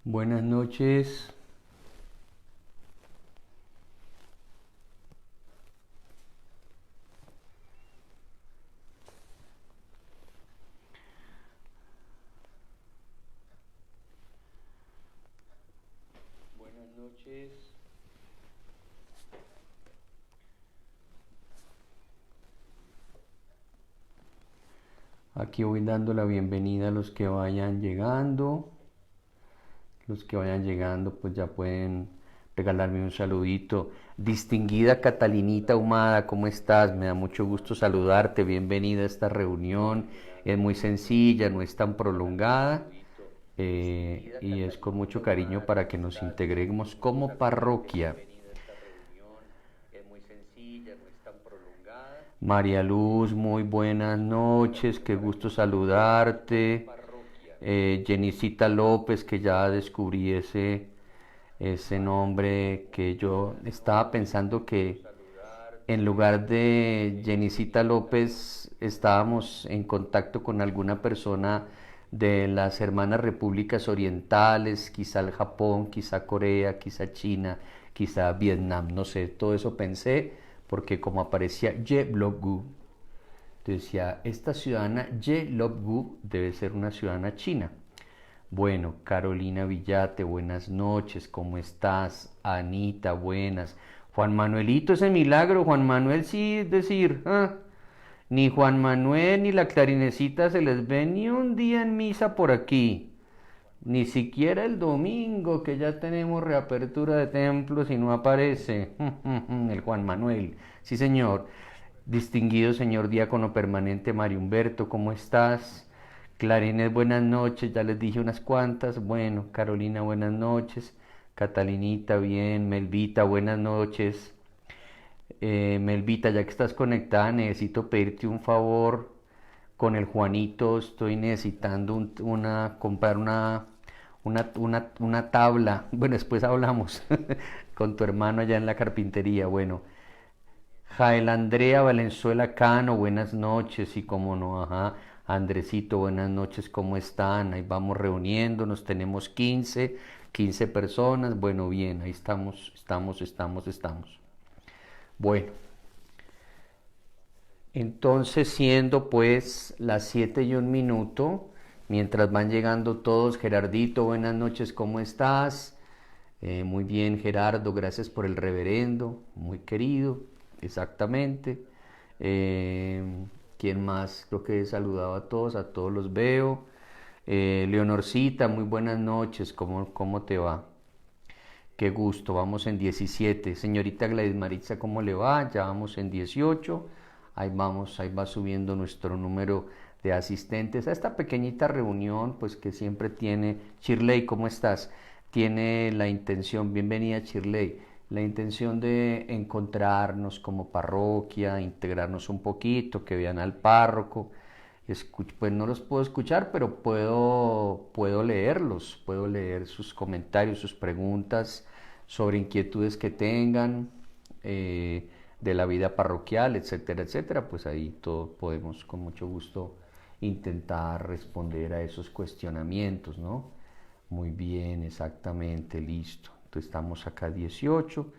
Buenas noches. Buenas noches. Aquí voy dando la bienvenida a los que vayan llegando. Los que vayan llegando pues ya pueden regalarme un saludito. Distinguida Catalinita Ahumada, ¿cómo estás? Me da mucho gusto saludarte. Bienvenida a esta reunión. Es muy sencilla, no es tan prolongada. Y es con mucho cariño para que nos integremos como parroquia. María Luz, muy buenas noches, qué gusto saludarte. Jenicita López, que ya descubrí ese nombre que yo estaba pensando que en lugar de Jenicita López estábamos en contacto con alguna persona de las hermanas repúblicas orientales, quizá el Japón, quizá Corea, quizá China, quizá Vietnam, no sé, todo eso pensé porque como aparecía Ye Bloggu, decía, esta ciudadana Ye Lobgu debe ser una ciudadana china. Bueno, Carolina Villate, buenas noches, ¿cómo estás? Anita, buenas. Juan Manuelito, ese milagro, Juan Manuel sí, es decir, ni Juan Manuel ni la clarinecita se les ve ni un día en misa por aquí. Ni siquiera el domingo, que ya tenemos reapertura de templos y no aparece el Juan Manuel. Sí, señor. Distinguido señor diácono permanente Mario Humberto, ¿cómo estás? Clarines, buenas noches, ya les dije unas cuantas. Bueno, Carolina, buenas noches. Catalinita, bien. Melvita, buenas noches. Melvita, ya que estás conectada, necesito pedirte un favor. Con el Juanito estoy necesitando comprar una tabla. Bueno, después hablamos con tu hermano allá en la carpintería. Bueno, Jael Andrea Valenzuela Cano, buenas noches y cómo no, ajá. Andresito, buenas noches, ¿cómo están? Ahí vamos reuniéndonos, tenemos 15 personas. Bueno, bien, ahí estamos. Bueno, entonces siendo pues las 7:01, mientras van llegando todos, Gerardito, buenas noches, ¿cómo estás? Muy bien, Gerardo, gracias por el reverendo, muy querido, exactamente. Eh, ¿Quién más? Creo que he saludado a todos los veo. Leonorcita, muy buenas noches, ¿cómo te va? Qué gusto, vamos en 17. Señorita Gladys Maritza, ¿cómo le va? Ya vamos en 18. Ahí vamos, ahí va subiendo nuestro número de asistentes a esta pequeñita reunión, pues que siempre tiene. Shirley, ¿cómo estás? Tiene la intención, bienvenida Shirley, la intención de encontrarnos como parroquia, integrarnos un poquito, que vean al párroco. Pues no los puedo escuchar, pero puedo leerlos, puedo leer sus comentarios, sus preguntas sobre inquietudes que tengan de la vida parroquial, etcétera, etcétera. Pues ahí todo podemos con mucho gusto intentar responder a esos cuestionamientos, ¿no? Muy bien, exactamente, listo. Entonces estamos acá 18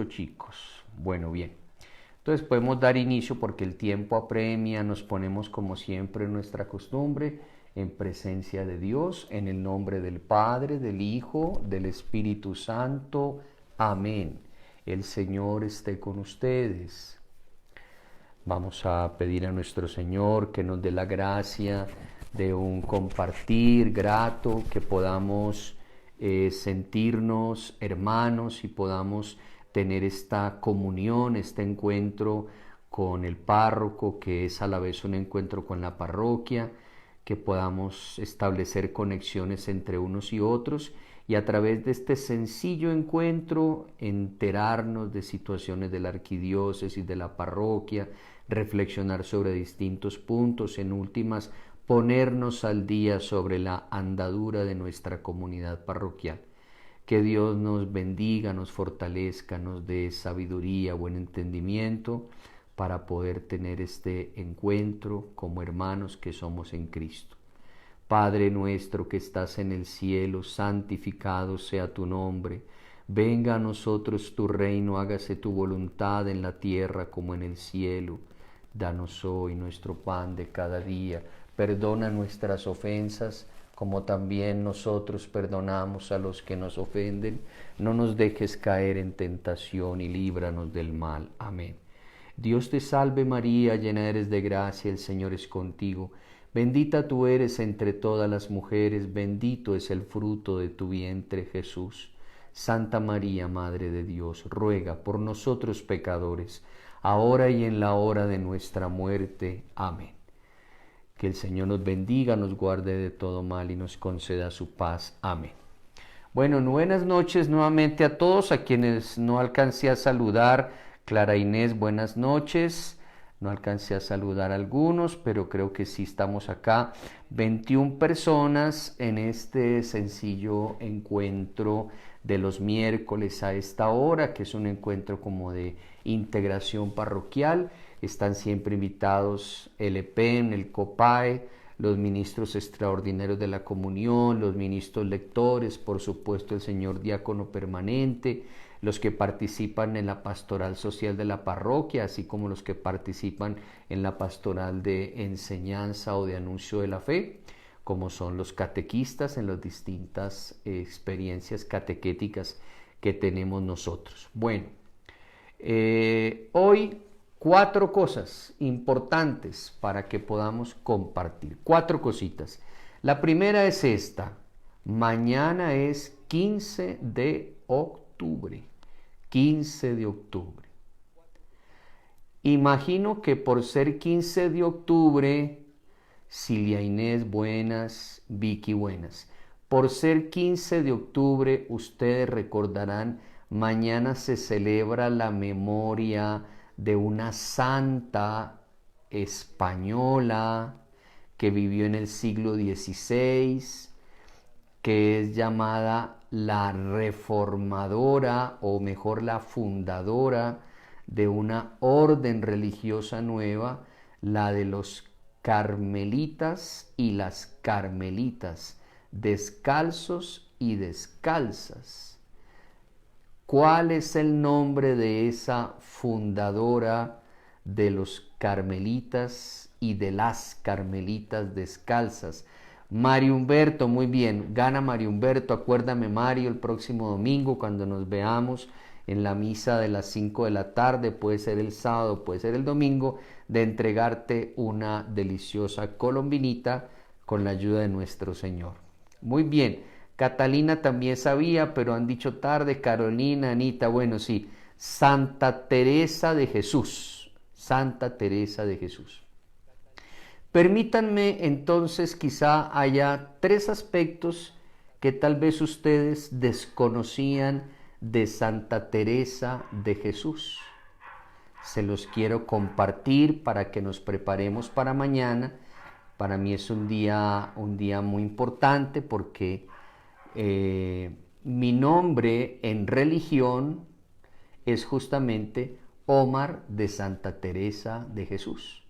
chicos. Bueno, bien. Entonces podemos dar inicio porque el tiempo apremia, nos ponemos como siempre en nuestra costumbre, en presencia de Dios, en el nombre del Padre, del Hijo, del Espíritu Santo. Amén. El Señor esté con ustedes. Vamos a pedir a nuestro Señor que nos dé la gracia de un compartir grato, que podamos sentirnos hermanos y podamos tener esta comunión, este encuentro con el párroco, que es a la vez un encuentro con la parroquia, que podamos establecer conexiones entre unos y otros y a través de este sencillo encuentro enterarnos de situaciones de la arquidiócesis, de la parroquia, reflexionar sobre distintos puntos, en últimas ponernos al día sobre la andadura de nuestra comunidad parroquial. Que Dios nos bendiga, nos fortalezca, nos dé sabiduría, buen entendimiento para poder tener este encuentro como hermanos que somos en Cristo. Padre nuestro que estás en el cielo, santificado sea tu nombre. Venga a nosotros tu reino, hágase tu voluntad en la tierra como en el cielo. Danos hoy nuestro pan de cada día. Perdona nuestras ofensas, como también nosotros perdonamos a los que nos ofenden. No nos dejes caer en tentación y líbranos del mal. Amén. Dios te salve María, llena eres de gracia, el Señor es contigo. Bendita tú eres entre todas las mujeres, bendito es el fruto de tu vientre, Jesús. Santa María, Madre de Dios, ruega por nosotros pecadores, ahora y en la hora de nuestra muerte. Amén. Que el Señor nos bendiga, nos guarde de todo mal y nos conceda su paz. Amén. Bueno, buenas noches nuevamente a todos, a quienes no alcancé a saludar. Clara Inés, buenas noches. No alcancé a saludar a algunos, pero creo que sí estamos acá. 21 personas en este sencillo encuentro de los miércoles a esta hora, que es un encuentro como de integración parroquial. Están siempre invitados el EPEN, el COPAE, los ministros extraordinarios de la comunión, los ministros lectores, por supuesto el señor diácono permanente, los que participan en la pastoral social de la parroquia, así como los que participan en la pastoral de enseñanza o de anuncio de la fe, como son los catequistas en las distintas experiencias catequéticas que tenemos nosotros. Bueno, hoy 4 cosas importantes para que podamos compartir. 4 cositas. La primera es esta. Mañana es 15 de octubre. 15 de octubre. Imagino que por ser 15 de octubre, Silvia Inés, buenas, Vicky, buenas. Por ser 15 de octubre, ustedes recordarán, mañana se celebra la memoria de una santa española que vivió en el siglo XVI, que es llamada la reformadora, o mejor la fundadora de una orden religiosa nueva, la de los carmelitas y las carmelitas, descalzos y descalzas. ¿Cuál es el nombre de esa fundadora de los carmelitas y de las carmelitas descalzas? Mario Humberto, muy bien, gana Mario Humberto. Acuérdame, Mario, el próximo domingo cuando nos veamos en la misa de las 5 de la tarde, puede ser el sábado, puede ser el domingo, de entregarte una deliciosa colombinita con la ayuda de nuestro Señor. Muy bien. Catalina también sabía, pero han dicho tarde. Carolina, Anita, bueno, sí. Santa Teresa de Jesús. Santa Teresa de Jesús. Permítanme entonces, quizá haya 3 aspectos que tal vez ustedes desconocían de Santa Teresa de Jesús. Se los quiero compartir para que nos preparemos para mañana. Para mí es un día muy importante porque mi nombre en religión es justamente Omar de Santa Teresa de Jesús,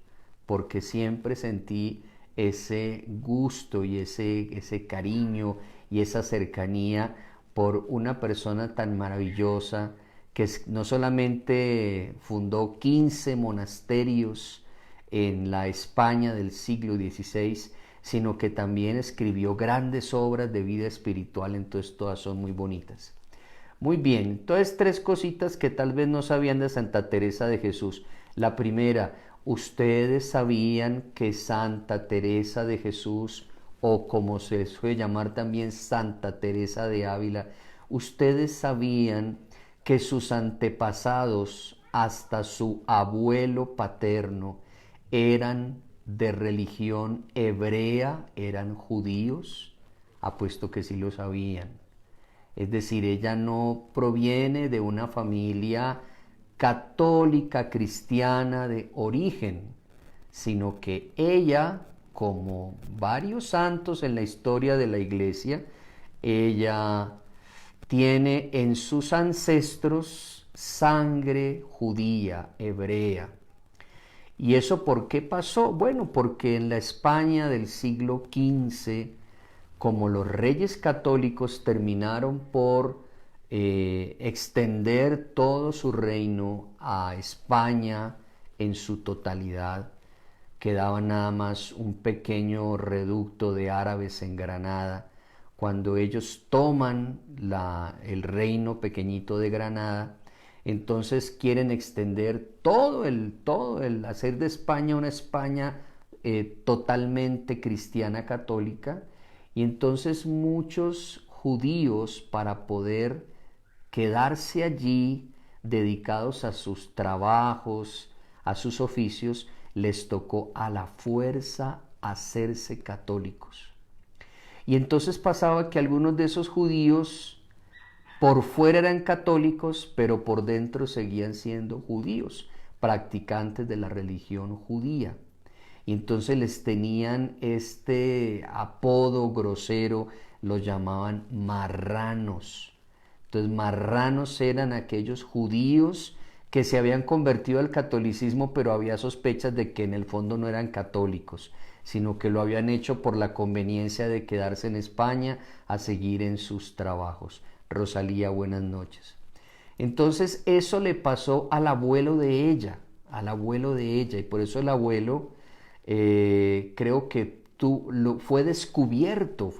porque siempre sentí ese gusto y ese cariño y esa cercanía por una persona tan maravillosa que no solamente fundó 15 monasterios en la España del siglo XVI, sino que también escribió grandes obras de vida espiritual, entonces todas son muy bonitas. Muy bien, entonces 3 cositas que tal vez no sabían de Santa Teresa de Jesús. La primera, ¿ustedes sabían que Santa Teresa de Jesús, o como se suele llamar también Santa Teresa de Ávila, ustedes sabían que sus antepasados, hasta su abuelo paterno, eran de religión hebrea, eran judíos? Apuesto que sí lo sabían. Es decir, ella no proviene de una familia católica cristiana de origen, sino que ella, como varios santos en la historia de la Iglesia, ella tiene en sus ancestros sangre judía, hebrea. ¿Y eso por qué pasó? Bueno, porque en la España del siglo XV, como los reyes católicos terminaron por extender todo su reino a España en su totalidad, quedaba nada más un pequeño reducto de árabes en Granada. Cuando ellos toman el reino pequeñito de Granada, entonces quieren extender todo el hacer de España una España totalmente cristiana católica, y entonces muchos judíos, para poder quedarse allí dedicados a sus trabajos, a sus oficios, les tocó a la fuerza hacerse católicos. Y entonces pasaba que algunos de esos judíos por fuera eran católicos, pero por dentro seguían siendo judíos, practicantes de la religión judía. Y entonces les tenían este apodo grosero, los llamaban marranos. Entonces marranos eran aquellos judíos que se habían convertido al catolicismo, pero había sospechas de que en el fondo no eran católicos, sino que lo habían hecho por la conveniencia de quedarse en España a seguir en sus trabajos. Rosalía, buenas noches. Entonces eso le pasó al abuelo de ella, y por eso el abuelo creo que fue descubierto,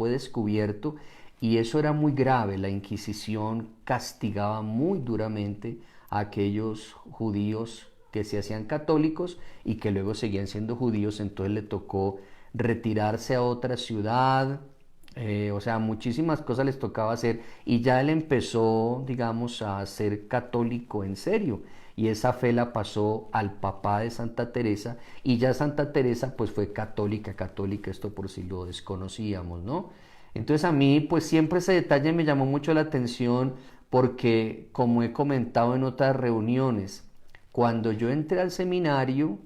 y eso era muy grave. La Inquisición castigaba muy duramente a aquellos judíos que se hacían católicos y que luego seguían siendo judíos. Entonces le tocó retirarse a otra ciudad, o sea, muchísimas cosas les tocaba hacer, y ya él empezó, digamos, a ser católico en serio, y esa fe la pasó al papá de Santa Teresa, y ya Santa Teresa pues fue católica, esto por si lo desconocíamos, ¿no? Entonces a mí pues siempre ese detalle me llamó mucho la atención, porque como he comentado en otras reuniones, cuando yo entré al seminario,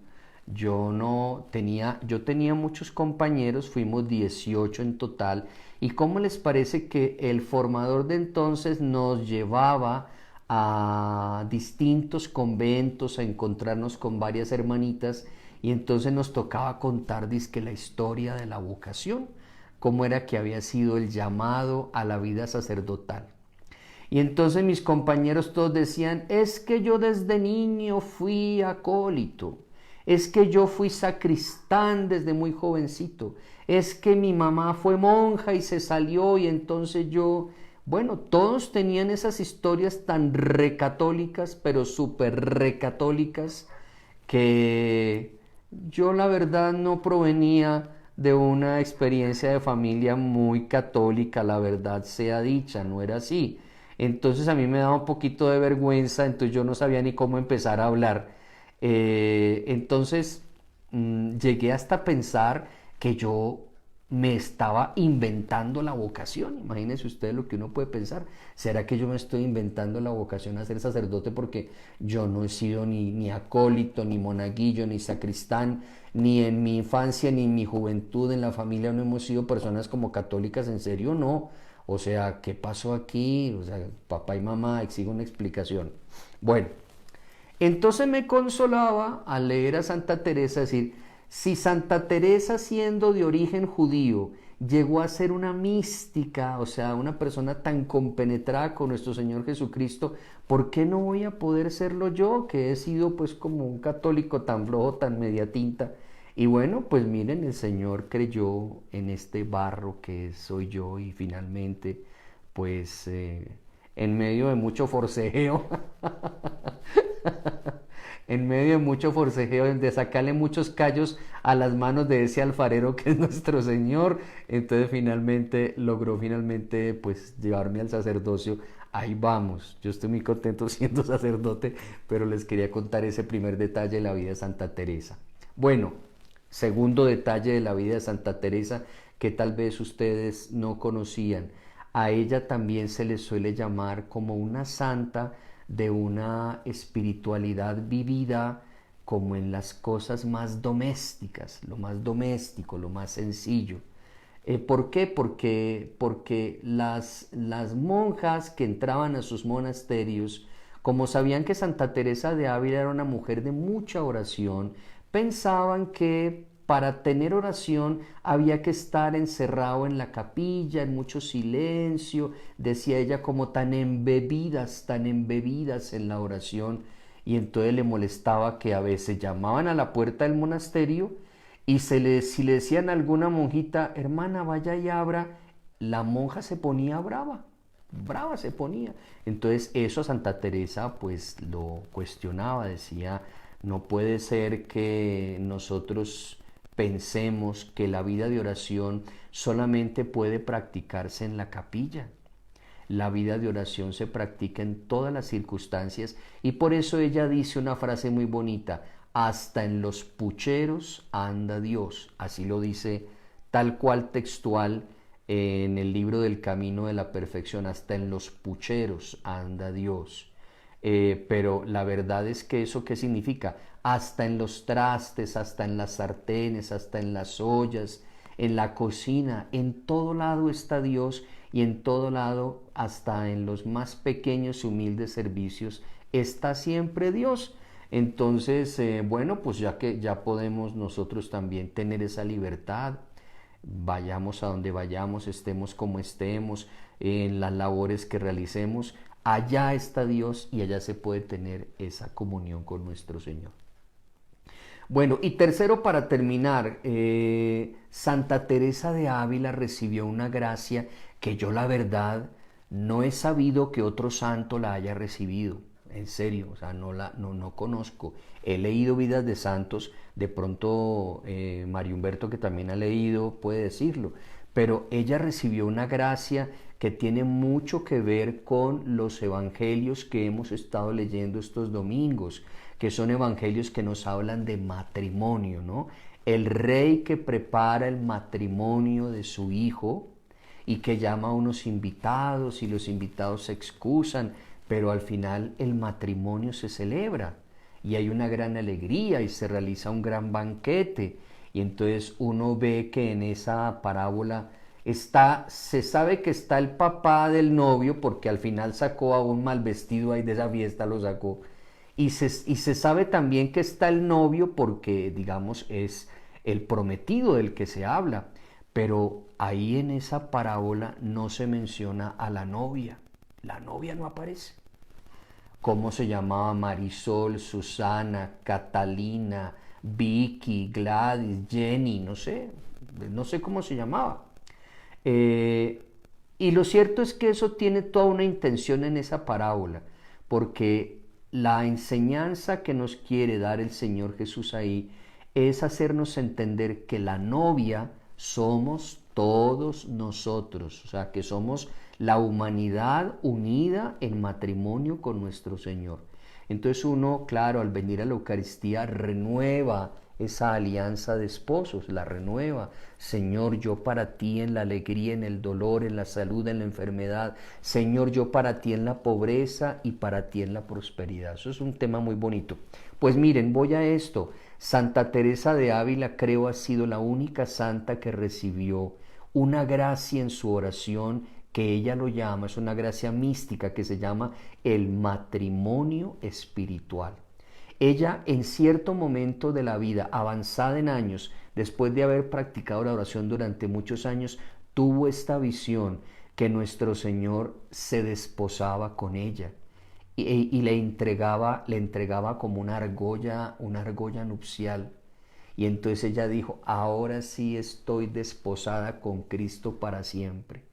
yo tenía muchos compañeros, fuimos 18 en total, y cómo les parece que el formador de entonces nos llevaba a distintos conventos a encontrarnos con varias hermanitas, y entonces nos tocaba contar dizque la historia de la vocación, cómo era que había sido el llamado a la vida sacerdotal. Y entonces mis compañeros todos decían: es que yo desde niño fui acólito, es que yo fui sacristán desde muy jovencito, es que mi mamá fue monja y se salió, y entonces yo... Bueno, todos tenían esas historias tan recatólicas, pero súper recatólicas, que yo la verdad no provenía de una experiencia de familia muy católica, la verdad sea dicha, no era así. Entonces a mí me daba un poquito de vergüenza, entonces yo no sabía ni cómo empezar a hablar. Entonces llegué hasta pensar que yo me estaba inventando la vocación. Imagínense ustedes lo que uno puede pensar. ¿Será que yo me estoy inventando la vocación a ser sacerdote porque yo no he sido ni acólito, ni monaguillo, ni sacristán, ni en mi infancia, ni en mi juventud, en la familia no hemos sido personas como católicas? ¿En serio? No. O sea, ¿qué pasó aquí? O sea, papá y mamá, exijo una explicación. Bueno, entonces me consolaba al leer a Santa Teresa, decir: si Santa Teresa, siendo de origen judío, llegó a ser una mística, o sea, una persona tan compenetrada con nuestro Señor Jesucristo, ¿por qué no voy a poder serlo yo, que he sido pues como un católico tan flojo, tan media tinta? Y bueno, pues miren, el Señor creyó en este barro que soy yo, y finalmente, pues en medio de mucho forcejeo, en medio de mucho forcejeo, de sacarle muchos callos a las manos de ese alfarero que es nuestro Señor, entonces finalmente logró pues llevarme al sacerdocio. Ahí vamos, yo estoy muy contento siendo sacerdote, pero les quería contar ese primer detalle de la vida de Santa Teresa. Bueno, segundo detalle de la vida de Santa Teresa que tal vez ustedes no conocían: a ella también se le suele llamar como una santa de una espiritualidad vivida como en las cosas más domésticas, lo más doméstico, lo más sencillo. ¿Por qué? Porque las monjas que entraban a sus monasterios, como sabían que Santa Teresa de Ávila era una mujer de mucha oración, pensaban que para tener oración había que estar encerrado en la capilla, en mucho silencio, decía ella, como tan embebidas en la oración, y entonces le molestaba que a veces llamaban a la puerta del monasterio y si le decían a alguna monjita, hermana, vaya y abra, la monja se ponía brava, brava se ponía. Entonces eso a Santa Teresa pues lo cuestionaba, decía, no puede ser que nosotros pensemos que la vida de oración solamente puede practicarse en la capilla. La vida de oración se practica en todas las circunstancias y por eso ella dice una frase muy bonita, hasta en los pucheros anda Dios. Así lo dice tal cual textual en el libro del Camino de la Perfección, hasta en los pucheros anda Dios. Pero la verdad es que eso ¿qué significa? Hasta en los trastes, hasta en las sartenes, hasta en las ollas, en la cocina, en todo lado está Dios y en todo lado, hasta en los más pequeños y humildes servicios, está siempre Dios. Entonces, bueno, pues ya que ya podemos nosotros también tener esa libertad, vayamos a donde vayamos, estemos como estemos, en las labores que realicemos, allá está Dios y allá se puede tener esa comunión con nuestro Señor. Bueno, y tercero para terminar, Santa Teresa de Ávila recibió una gracia que yo la verdad no he sabido que otro santo la haya recibido, en serio, o sea, no conozco. He leído vidas de santos, de pronto Mario Humberto que también ha leído puede decirlo, pero ella recibió una gracia que tiene mucho que ver con los evangelios que hemos estado leyendo estos domingos, que son evangelios que nos hablan de matrimonio, ¿no? El rey que prepara el matrimonio de su hijo y que llama a unos invitados y los invitados se excusan, pero al final el matrimonio se celebra y hay una gran alegría y se realiza un gran banquete. Y entonces uno ve que en esa parábola se sabe que está el papá del novio porque al final sacó a un mal vestido ahí de esa fiesta, lo sacó. Y se sabe también que está el novio porque, digamos, es el prometido del que se habla. Pero ahí en esa parábola no se menciona a la novia. La novia no aparece. ¿Cómo se llamaba? Marisol, Susana, Catalina, Vicky, Gladys, Jenny, no sé cómo se llamaba. Eh, y lo cierto es que eso tiene toda una intención en esa parábola, porque la enseñanza que nos quiere dar el Señor Jesús ahí es hacernos entender que la novia somos todos nosotros, o sea, que somos la humanidad unida en matrimonio con nuestro Señor. Entonces uno, claro, al venir a la Eucaristía renueva esa alianza de esposos, la renueva. Señor, yo para ti en la alegría, en el dolor, en la salud, en la enfermedad. Señor, yo para ti en la pobreza y para ti en la prosperidad. Eso es un tema muy bonito. Pues miren, voy a esto. Santa Teresa de Ávila creo ha sido la única santa que recibió una gracia en su oración que ella lo llama, es una gracia mística que se llama el matrimonio espiritual. Ella en cierto momento de la vida, avanzada en años, después de haber practicado la oración durante muchos años, tuvo esta visión que nuestro Señor se desposaba con ella y le entregaba como una argolla nupcial. Y entonces ella dijo, ahora sí estoy desposada con Cristo para siempre.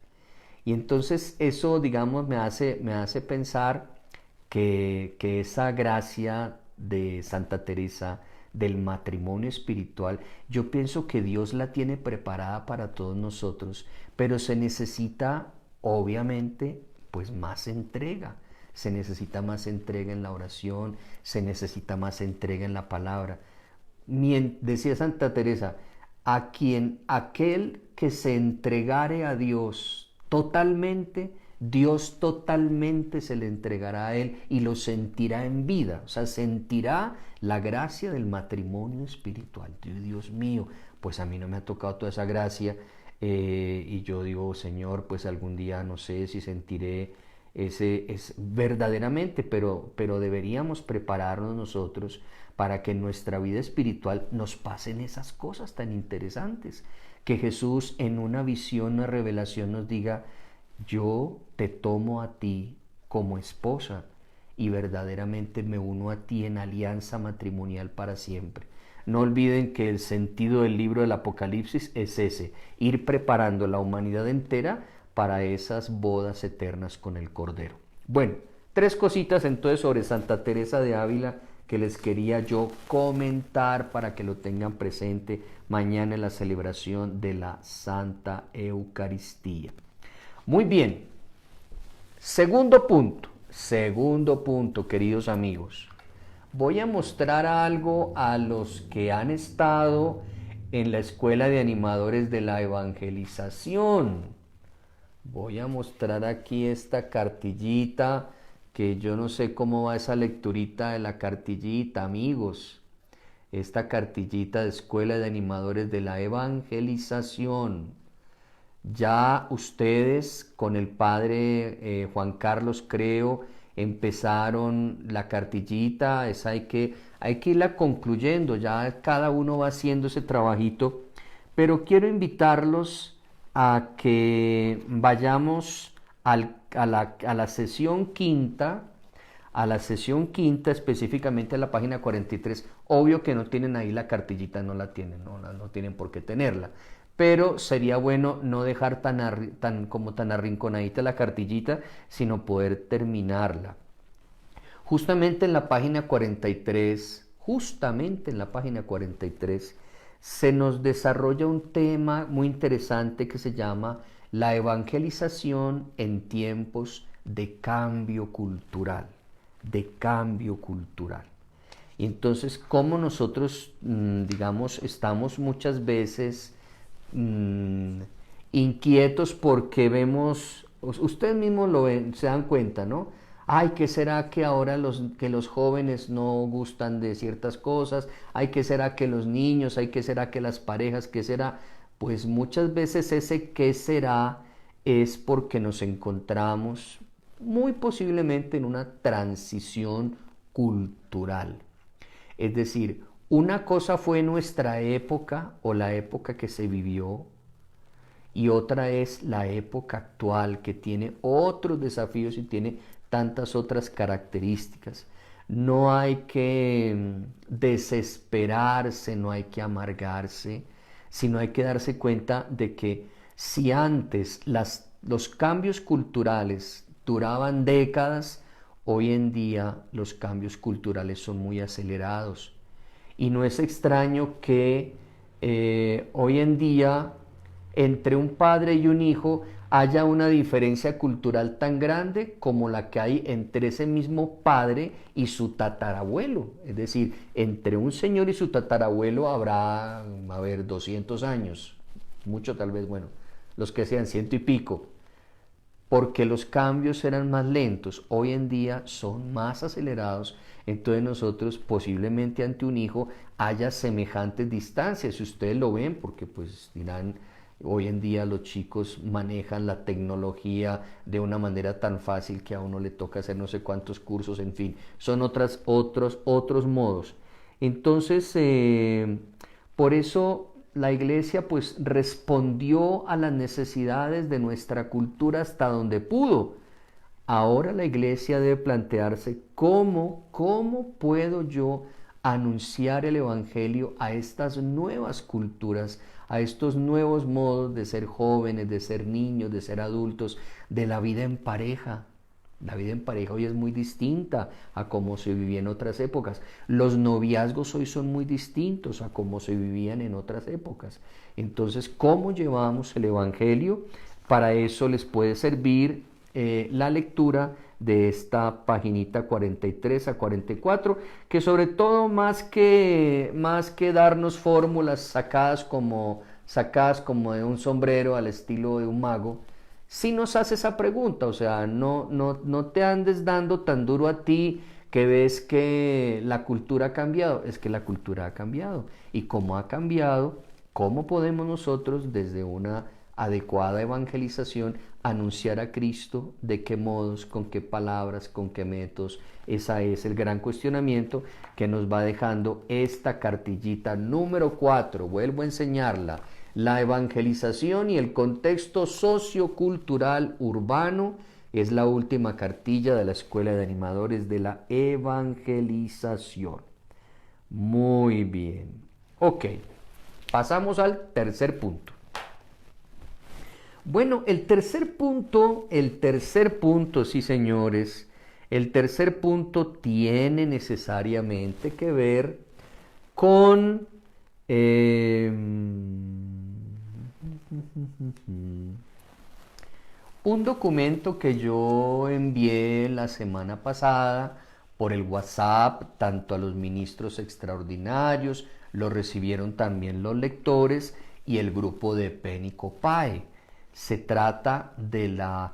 Y entonces eso, digamos, me hace pensar que esa gracia de Santa Teresa del matrimonio espiritual, yo pienso que Dios la tiene preparada para todos nosotros, pero se necesita, obviamente, pues más entrega. Se necesita más entrega en la oración, se necesita más entrega en la palabra. Decía Santa Teresa, aquel que se entregare a Dios totalmente, Dios totalmente se le entregará a él y lo sentirá en vida, o sea, sentirá la gracia del matrimonio espiritual. Dios mío, pues a mí no me ha tocado toda esa gracia y yo digo, Señor, pues algún día no sé si sentiré ese es verdaderamente, pero deberíamos prepararnos nosotros para que en nuestra vida espiritual nos pasen esas cosas tan interesantes. Que Jesús en una visión, una revelación nos diga, yo te tomo a ti como esposa y verdaderamente me uno a ti en alianza matrimonial para siempre. No olviden que el sentido del libro del Apocalipsis es ese, ir preparando la humanidad entera para esas bodas eternas con el Cordero. Bueno, 3 cositas entonces sobre Santa Teresa de Ávila que les quería yo comentar para que lo tengan presente mañana en la celebración de la Santa Eucaristía. Muy bien, segundo punto, queridos amigos. Voy a mostrar algo a los que han estado en la Escuela de Animadores de la Evangelización. Voy a mostrar aquí esta cartillita, que yo no sé cómo va esa lecturita de la cartillita, amigos. Esta cartillita de Escuela de Animadores de la Evangelización. Ya ustedes con el padre Juan Carlos, creo, empezaron la cartillita, esa hay que irla concluyendo, ya cada uno va haciendo ese trabajito, pero quiero invitarlos a que vayamos a la sesión quinta, específicamente a la página 43. Obvio que no tienen ahí la cartillita, no la tienen, no tienen por qué tenerla, pero sería bueno no dejar tan arrinconadita la cartillita, sino poder terminarla. Justamente en la página 43, se nos desarrolla un tema muy interesante que se llama la evangelización en tiempos de cambio cultural, Y entonces, cómo nosotros, digamos, estamos muchas veces inquietos porque vemos, ustedes mismos lo ven, se dan cuenta, ¿no? Ay, ¿qué será que ahora los jóvenes no gustan de ciertas cosas? Ay, ¿qué será que los niños? Ay, ¿qué será que las parejas? ¿Qué será? Pues muchas veces ese qué será es porque nos encontramos muy posiblemente en una transición cultural. Es decir, una cosa fue nuestra época o la época que se vivió, y otra es la época actual, que tiene otros desafíos y tiene tantas otras características. No hay que desesperarse, no hay que amargarse, sino hay que darse cuenta de que si antes los cambios culturales duraban décadas, hoy en día los cambios culturales son muy acelerados. Y no es extraño que hoy en día entre un padre y un hijo haya una diferencia cultural tan grande como la que hay entre ese mismo padre y su tatarabuelo. Es decir, entre un señor y su tatarabuelo habrá, 200 años, mucho tal vez, bueno, los que sean 100 y pico, porque los cambios eran más lentos. Hoy en día son más acelerados. Entonces nosotros posiblemente ante un hijo haya semejantes distancias, si ustedes lo ven, porque pues dirán, hoy en día los chicos manejan la tecnología de una manera tan fácil que a uno le toca hacer no sé cuántos cursos, en fin, son otros modos. Entonces, por eso la Iglesia pues respondió a las necesidades de nuestra cultura hasta donde pudo. Ahora la Iglesia debe plantearse cómo puedo yo anunciar el Evangelio a estas nuevas culturas, a estos nuevos modos de ser jóvenes, de ser niños, de ser adultos, de la vida en pareja. La vida en pareja hoy es muy distinta a cómo se vivía en otras épocas. Los noviazgos hoy son muy distintos a cómo se vivían en otras épocas. Entonces, ¿cómo llevamos el Evangelio? Para eso les puede servir la lectura de esta paginita 43 a 44, que sobre todo más que darnos fórmulas sacadas como de un sombrero al estilo de un mago, sí nos hace esa pregunta. O sea, no te andes dando tan duro a ti que ves que la cultura ha cambiado. Es que la cultura ha cambiado, y como ha cambiado, ¿cómo podemos nosotros desde una adecuada evangelización, anunciar a Cristo, de qué modos, con qué palabras, con qué métodos. Ese es el gran cuestionamiento que nos va dejando esta cartillita número 4. Vuelvo a enseñarla. La evangelización y el contexto sociocultural urbano es la última cartilla de la Escuela de Animadores de la Evangelización. Muy bien. Ok, pasamos al tercer punto. Bueno, el tercer punto, sí señores, el tercer punto tiene necesariamente que ver con un documento que yo envié la semana pasada por el WhatsApp, tanto a los ministros extraordinarios, lo recibieron también los lectores y el grupo de Penicopae. Se trata de la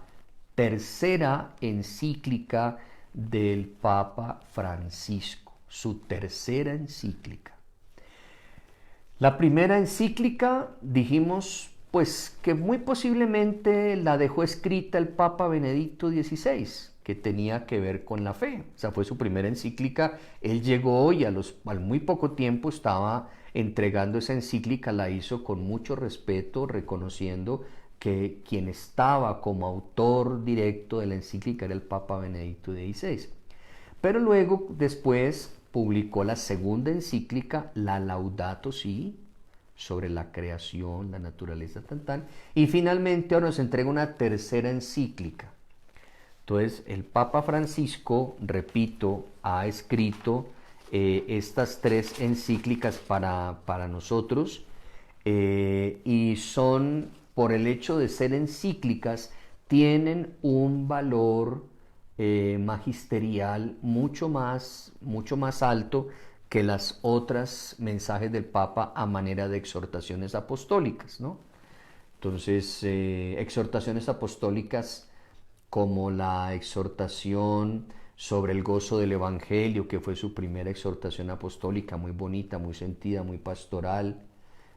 tercera encíclica del Papa Francisco, su tercera encíclica. La primera encíclica, dijimos, pues que muy posiblemente la dejó escrita el Papa Benedicto XVI, que tenía que ver con la fe. O sea, fue su primera encíclica. Él llegó y al muy poco tiempo estaba entregando esa encíclica, la hizo con mucho respeto, reconociendo que quien estaba como autor directo de la encíclica era el Papa Benedicto XVI. Pero luego, después, publicó la segunda encíclica, la Laudato Si, sobre la creación, la naturaleza, y finalmente ahora nos entrega una tercera encíclica. Entonces, el Papa Francisco, repito, ha escrito estas tres encíclicas para nosotros, y son, por el hecho de ser encíclicas, tienen un valor magisterial mucho más alto que las otras mensajes del Papa a manera de exhortaciones apostólicas, ¿no? Entonces, exhortaciones apostólicas como la exhortación sobre el gozo del Evangelio, que fue su primera exhortación apostólica, muy bonita, muy sentida, muy pastoral.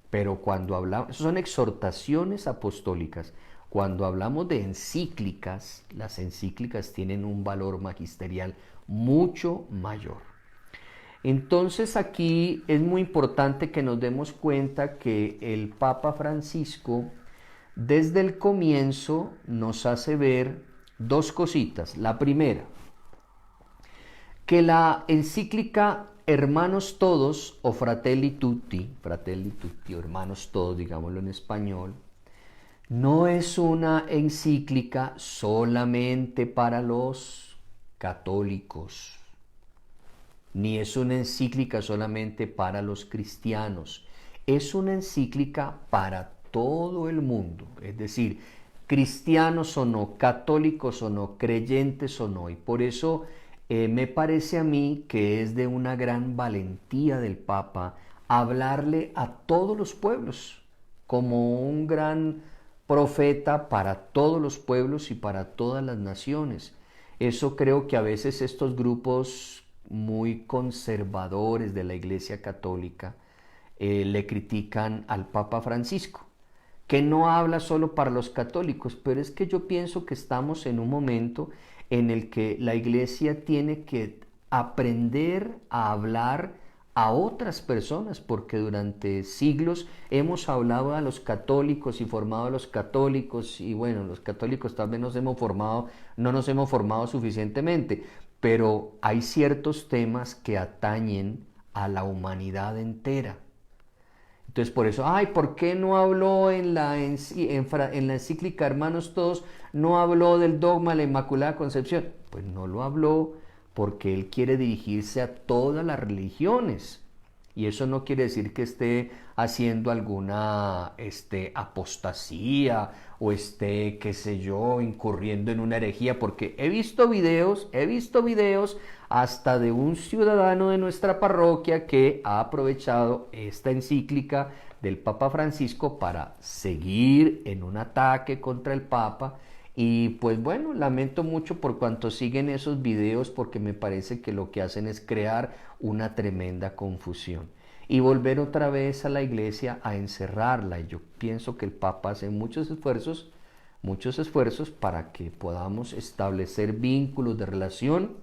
Pero cuando hablamos, son exhortaciones apostólicas. Cuando hablamos de encíclicas, las encíclicas tienen un valor magisterial mucho mayor. Entonces aquí es muy importante que nos demos cuenta que el Papa Francisco desde el comienzo nos hace ver dos cositas. La primera, que la encíclica Hermanos Todos o Fratelli Tutti o Hermanos Todos, digámoslo en español, no es una encíclica solamente para los católicos, ni es una encíclica solamente para los cristianos, es una encíclica para todo el mundo, es decir, cristianos o no, católicos o no, creyentes o no, y por eso me parece a mí que es de una gran valentía del Papa hablarle a todos los pueblos, como un gran profeta para todos los pueblos y para todas las naciones. Eso creo que a veces estos grupos muy conservadores de la Iglesia Católica le critican al Papa Francisco, que no habla solo para los católicos, pero es que yo pienso que estamos en un momento en el que la Iglesia tiene que aprender a hablar a otras personas, porque durante siglos hemos hablado a los católicos y formado a los católicos, y bueno, los católicos tal vez no nos hemos formado suficientemente, pero hay ciertos temas que atañen a la humanidad entera. Entonces por eso, ¿por qué no habló en la encíclica Hermanos Todos, no habló del dogma de la Inmaculada Concepción? Pues no lo habló porque él quiere dirigirse a todas las religiones. Y eso no quiere decir que esté haciendo alguna apostasía o esté, qué sé yo, incurriendo en una herejía, porque he visto videos hasta de un ciudadano de nuestra parroquia que ha aprovechado esta encíclica del Papa Francisco para seguir en un ataque contra el Papa. Y pues bueno, lamento mucho por cuanto siguen esos videos, porque me parece que lo que hacen es crear una tremenda confusión. y volver otra vez a la iglesia a encerrarla. Y yo pienso que el Papa hace muchos esfuerzos para que podamos establecer vínculos de relación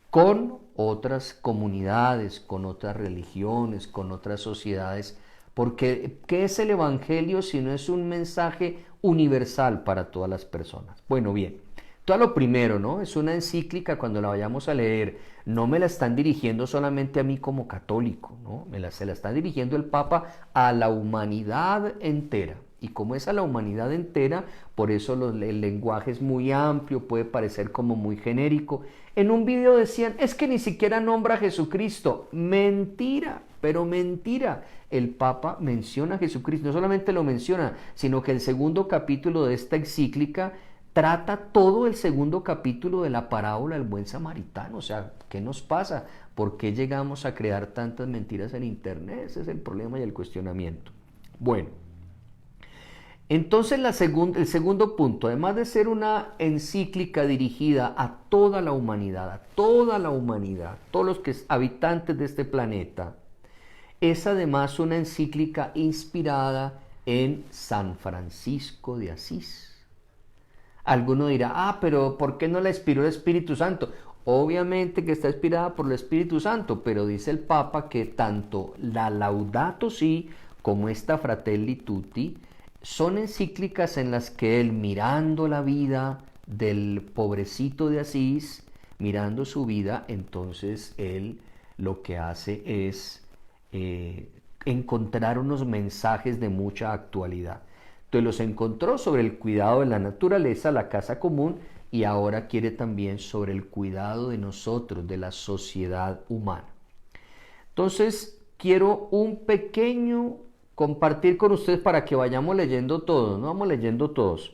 con otras comunidades, con otras religiones, con otras sociedades, porque ¿qué es el Evangelio si no es un mensaje universal para todas las personas? Bueno, bien, todo lo primero, ¿no? Es una encíclica, cuando la vayamos a leer, no me la están dirigiendo solamente a mí como católico, ¿no? Se la está dirigiendo el Papa a la humanidad entera. Y como es a la humanidad entera, por eso el lenguaje es muy amplio, puede parecer como muy genérico. En un video decían, es que ni siquiera nombra a Jesucristo. Mentira, pero mentira. El Papa menciona a Jesucristo, no solamente lo menciona, sino que el segundo capítulo de esta encíclica trata todo el segundo capítulo de la parábola del buen samaritano. O sea, ¿qué nos pasa? ¿Por qué llegamos a crear tantas mentiras en internet? Ese es el problema y el cuestionamiento. Bueno, entonces el segundo punto, además de ser una encíclica dirigida a toda la humanidad, todos los habitantes de este planeta, es además una encíclica inspirada en San Francisco de Asís. Alguno dirá, pero ¿por qué no la inspiró el Espíritu Santo? Obviamente que está inspirada por el Espíritu Santo, pero dice el Papa que tanto la Laudato Si como esta Fratelli Tutti son encíclicas en las que él, mirando la vida del pobrecito de Asís, mirando su vida, entonces él lo que hace es encontrar unos mensajes de mucha actualidad. Entonces los encontró sobre el cuidado de la naturaleza, la casa común, y ahora quiere también sobre el cuidado de nosotros, de la sociedad humana. Entonces quiero compartir con ustedes para que vayamos leyendo todos, ¿no? Vamos leyendo todos.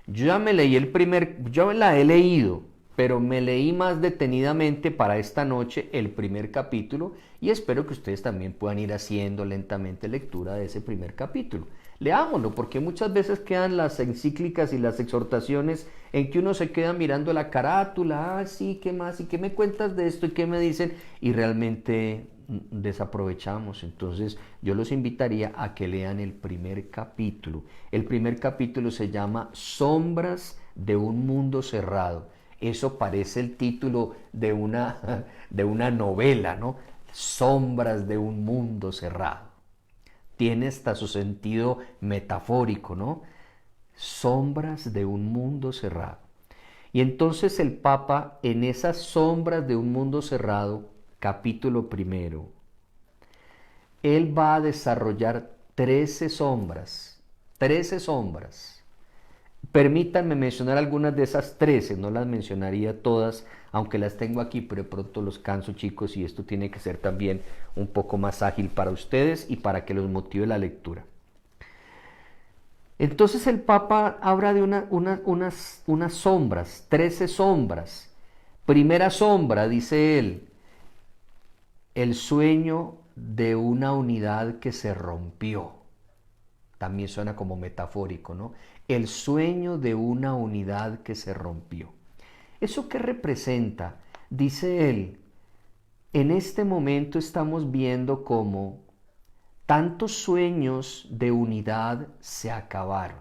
Yo ya me leí yo la he leído, pero me leí más detenidamente para esta noche el primer capítulo y espero que ustedes también puedan ir haciendo lentamente lectura de ese primer capítulo. Leámoslo, porque muchas veces quedan las encíclicas y las exhortaciones en que uno se queda mirando la carátula, sí, ¿qué más? ¿Y qué me cuentas de esto? ¿Y qué me dicen? Y realmente desaprovechamos. Entonces yo los invitaría a que lean el primer capítulo. El primer capítulo se llama Sombras de un mundo cerrado. Eso parece el título de una novela, ¿no? Sombras de un mundo cerrado. Tiene hasta su sentido metafórico, ¿no? Sombras de un mundo cerrado. Y entonces el Papa, en esas sombras de un mundo cerrado, capítulo primero, él va a desarrollar 13 sombras. Permítanme mencionar algunas de esas 13, no las mencionaría todas, aunque las tengo aquí, pero de pronto los canso, chicos, y esto tiene que ser también un poco más ágil para ustedes y para que los motive la lectura. Entonces el Papa habla de unas sombras, 13 sombras. Primera sombra, dice él, el sueño de una unidad que se rompió. También suena como metafórico, ¿no? El sueño de una unidad que se rompió. ¿Eso qué representa? Dice él, en este momento estamos viendo cómo tantos sueños de unidad se acabaron.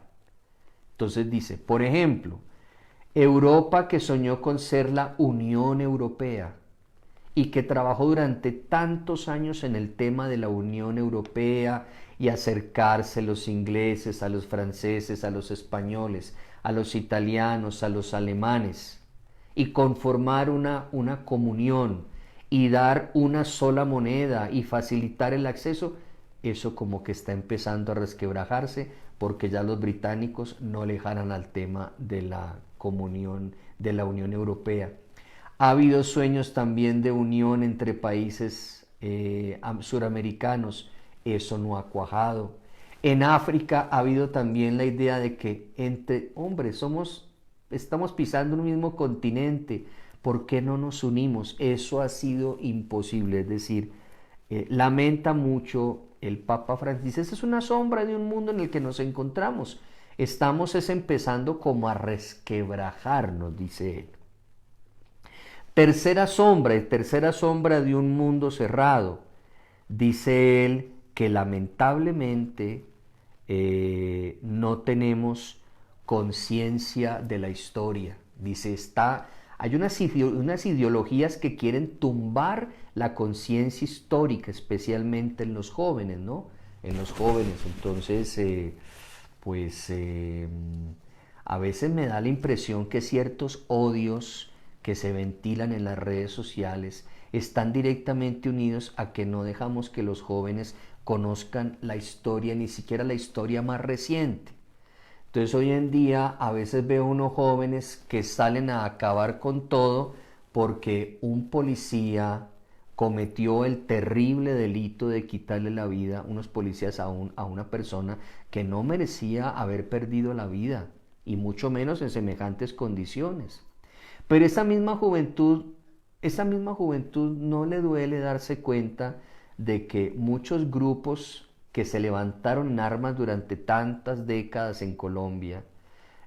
Entonces dice, por ejemplo, Europa, que soñó con ser la Unión Europea y que trabajó durante tantos años en el tema de la Unión Europea y acercarse a los ingleses, a los franceses, a los españoles, a los italianos, a los alemanes, y conformar una comunión y dar una sola moneda y facilitar el acceso, eso como que está empezando a resquebrajarse porque ya los británicos no le jalan al tema de la comunión de la Unión Europea. Ha habido sueños también de unión entre países suramericanos, eso no ha cuajado. En África ha habido también la idea de que entre hombres estamos pisando un mismo continente, ¿por qué no nos unimos? Eso ha sido imposible, es decir, lamenta mucho el Papa Francisco. Esa es una sombra de un mundo en el que nos encontramos. Estamos empezando como a resquebrajarnos, dice él. Tercera sombra de un mundo cerrado. Dice él que lamentablemente no tenemos conciencia de la historia. Dice, hay unas ideologías que quieren tumbar la conciencia histórica, especialmente en los jóvenes, ¿no? En los jóvenes. Entonces, pues a veces me da la impresión que ciertos odios que se ventilan en las redes sociales están directamente unidos a que no dejamos que los jóvenes conozcan la historia, ni siquiera la historia más reciente. Entonces hoy en día a veces veo unos jóvenes que salen a acabar con todo porque un policía cometió el terrible delito de quitarle la vida, unos policías a una persona que no merecía haber perdido la vida, y mucho menos en semejantes condiciones. Pero esa misma juventud no le duele darse cuenta de que muchos grupos que se levantaron en armas durante tantas décadas en Colombia